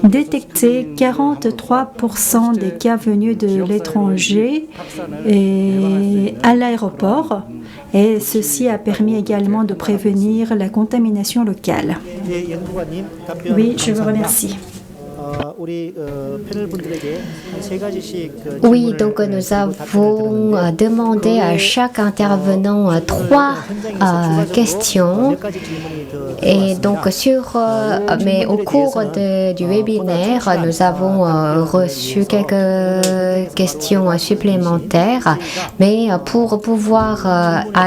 détecter 43% des cas venus de l'étranger à l'aéroport. Et ceci a permis également de prévenir la contamination locale. Oui, je vous remercie. Oui, donc nous avons demandé à chaque intervenant 3 questions. Et donc mais au cours du webinaire, nous avons reçu quelques questions supplémentaires. Mais pour pouvoir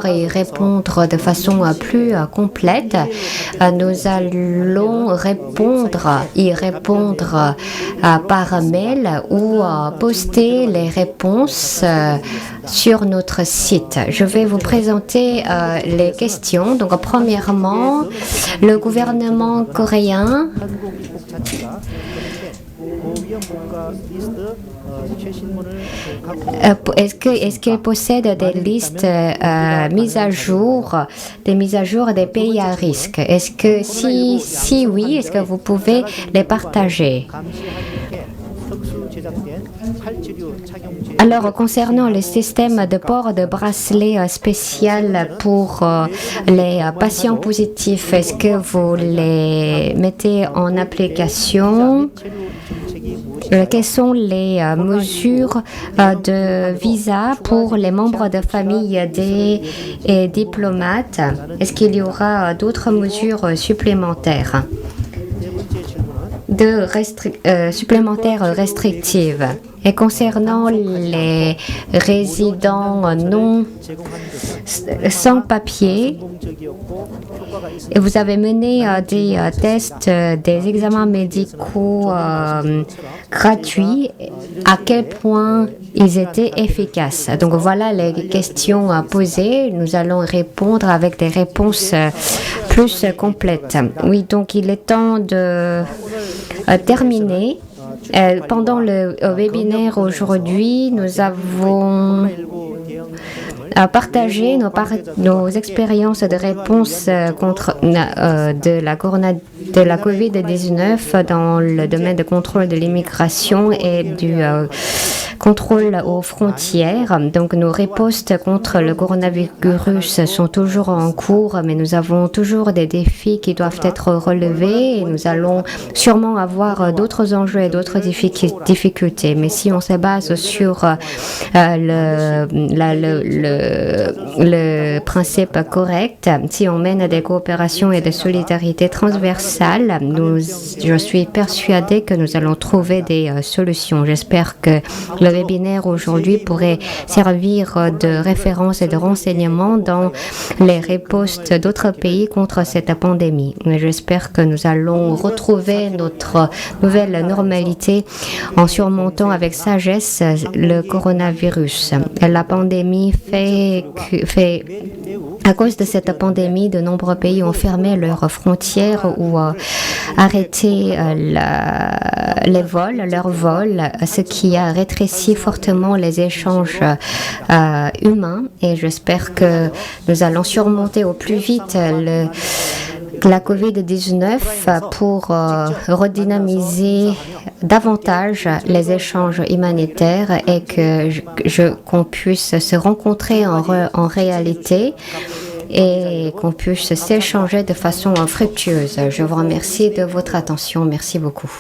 y répondre de façon plus complète, nous allons y répondre par mail ou poster les réponses sur notre site. Je vais vous présenter les questions. Donc, premièrement, le gouvernement coréen est-ce qu'il possède des listes mises à jour des pays à risque? Est-ce que si oui, est-ce que vous pouvez les partager? Alors, concernant le système de port de bracelet spécial pour les patients positifs, est-ce que vous les mettez en application? Quelles sont les mesures de visa pour les membres de famille des diplomates? Est-ce qu'il y aura d'autres mesures supplémentaires supplémentaires restrictives? Et concernant les résidents sans papier, vous avez mené des tests, des examens médicaux gratuits. À quel point ils étaient efficaces? Donc voilà les questions posées. Nous allons répondre avec des réponses plus complètes. Oui, donc il est temps de terminer. Pendant le webinaire aujourd'hui, nous avons partagé nos expériences de réponse contre de la COVID-19 dans le domaine de contrôle de l'immigration et du contrôle aux frontières. Donc nos ripostes contre le coronavirus sont toujours en cours, mais nous avons toujours des défis qui doivent être relevés et nous allons sûrement avoir d'autres enjeux et d'autres difficultés. Mais si on se base sur le principe correct, si on mène des coopérations et des solidarités transversales, je suis persuadée que nous allons trouver des solutions. J'espère que le webinaire aujourd'hui pourrait servir de référence et de renseignement dans les ripostes d'autres pays contre cette pandémie. J'espère que nous allons retrouver notre nouvelle normalité en surmontant avec sagesse le coronavirus. La pandémie à cause de cette pandémie, de nombreux pays ont fermé leurs frontières ou arrêté leurs vols, ce qui a rétréci fortement les échanges humains. Et j'espère que nous allons surmonter au plus vite la COVID-19 pour redynamiser davantage les échanges humanitaires et qu'on puisse se rencontrer en réalité et qu'on puisse s'échanger de façon fructueuse. Je vous remercie de votre attention. Merci beaucoup.